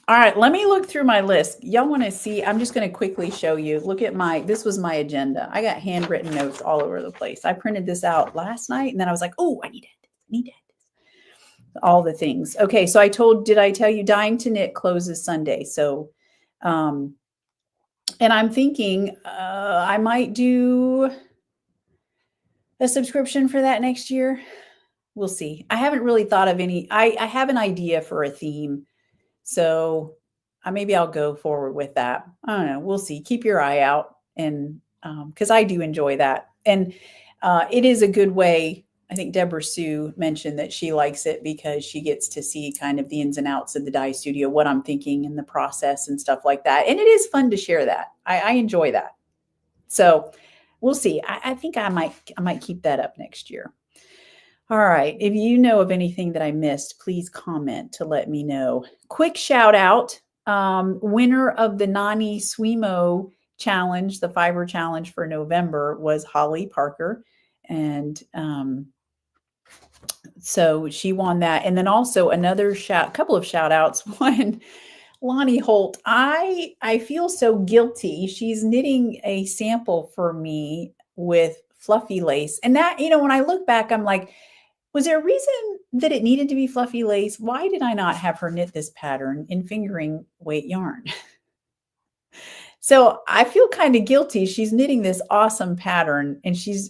right, let me look through my list. Y'all want to see? I'm just going to quickly show you. Look at this was my agenda. I got handwritten notes all over the place. I printed this out last night, and then I was like, oh, I need it. All the things. Okay, so did I tell you Dying to Knit closes Sunday? So, and I'm thinking I might do a subscription for that next year. We'll see. I haven't really thought of any. I have an idea for a theme, so maybe I'll go forward with that. I don't know. We'll see. Keep your eye out, and because I do enjoy that, and it is a good way. I think Deborah Sue mentioned that she likes it because she gets to see kind of the ins and outs of the dye studio, what I'm thinking in the process and stuff like that. And it is fun to share that. I enjoy that. So we'll see. I think I might keep that up next year. All right. If you know of anything that I missed, please comment to let me know. Quick shout out. Winner of the Nani Swimo challenge, the fiber challenge for November, was Holly Parker. And so she won that. And then also another couple of shout outs. One, Lonnie Holt. I feel so guilty. She's knitting a sample for me with fluffy lace. And that, when I look back, I'm like, was there a reason that it needed to be fluffy lace? Why did I not have her knit this pattern in fingering weight yarn? So I feel kind of guilty. She's knitting this awesome pattern, and she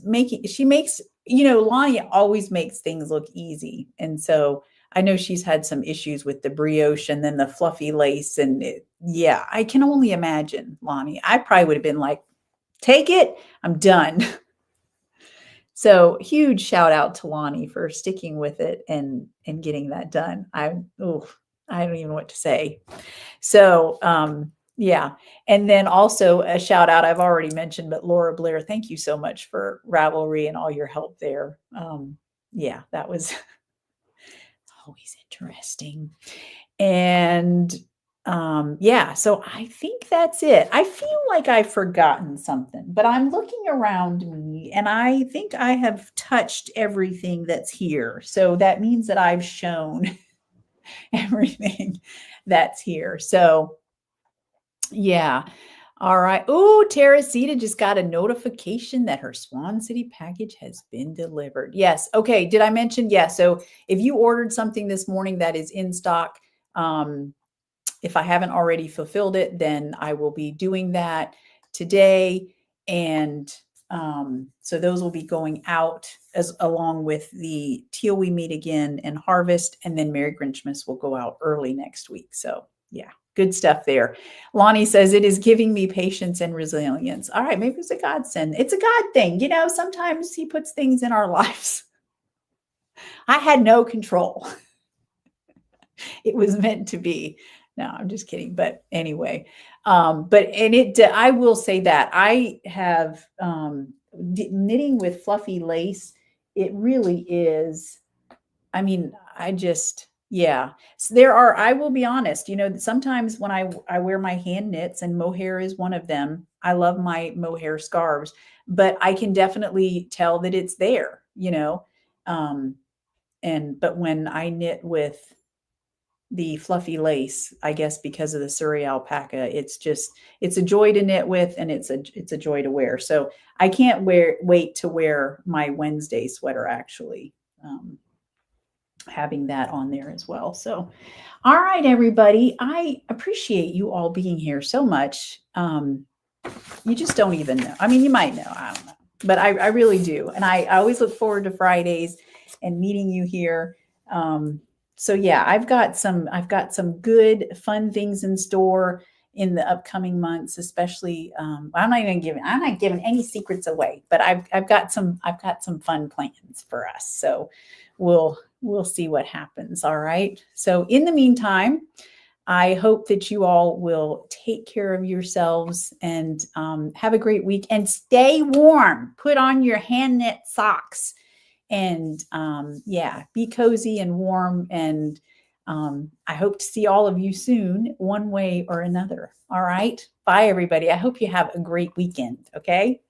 makes, Lonnie always makes things look easy. And so I know she's had some issues with the brioche and then the fluffy lace. And I can only imagine, Lonnie. I probably would have been like, take it, I'm done. So huge shout out to Lonnie for sticking with it and getting that done. I don't even know what to say. So, yeah. And then also a shout out, I've already mentioned, but Laura Blair, thank you so much for Ravelry and all your help there. That was always interesting. And so I think that's it. I feel like I've forgotten something, but I'm looking around me and I think I have touched everything that's here. So that means that I've shown everything that's here. So yeah. All right. Oh, Teresita just got a notification that her Swan City package has been delivered. Yes. Okay. Did I mention? Yeah. So if you ordered something this morning that is in stock, if I haven't already fulfilled it, then I will be doing that today. And so those will be going out along with the Till We Meet Again and Harvest. And then Merry Grinchmas will go out early next week. So yeah. Good stuff there. Lonnie says it is giving me patience and resilience. All right, maybe it's a godsend. It's a God thing. Sometimes he puts things in our lives. I had no control. It was meant to be. No, I'm just kidding. But anyway, I will say that I have knitting with fluffy lace. It really is. I mean, yeah. So I will be honest, sometimes when I wear my hand knits, and mohair is one of them. I love my mohair scarves, but I can definitely tell that it's there, but when I knit with the fluffy lace, I guess because of the Surrey alpaca, it's a joy to knit with, and it's a joy to wear. So I can't wait to wear my Wednesday sweater, actually. Having that on there as well. So, all right, everybody, I appreciate you all being here so much. You just don't even know. I mean, you might know, I don't know, but I really do. And I always look forward to Fridays and meeting you here. So yeah, I've got some good, fun things in store in the upcoming months, especially, I'm not giving any secrets away, but I've got some fun plans for us. So we'll see what happens. All right. So in the meantime, I hope that you all will take care of yourselves and have a great week and stay warm. Put on your hand knit socks and yeah, be cozy and warm. And I hope to see all of you soon, one way or another. All right. Bye, everybody. I hope you have a great weekend. Okay.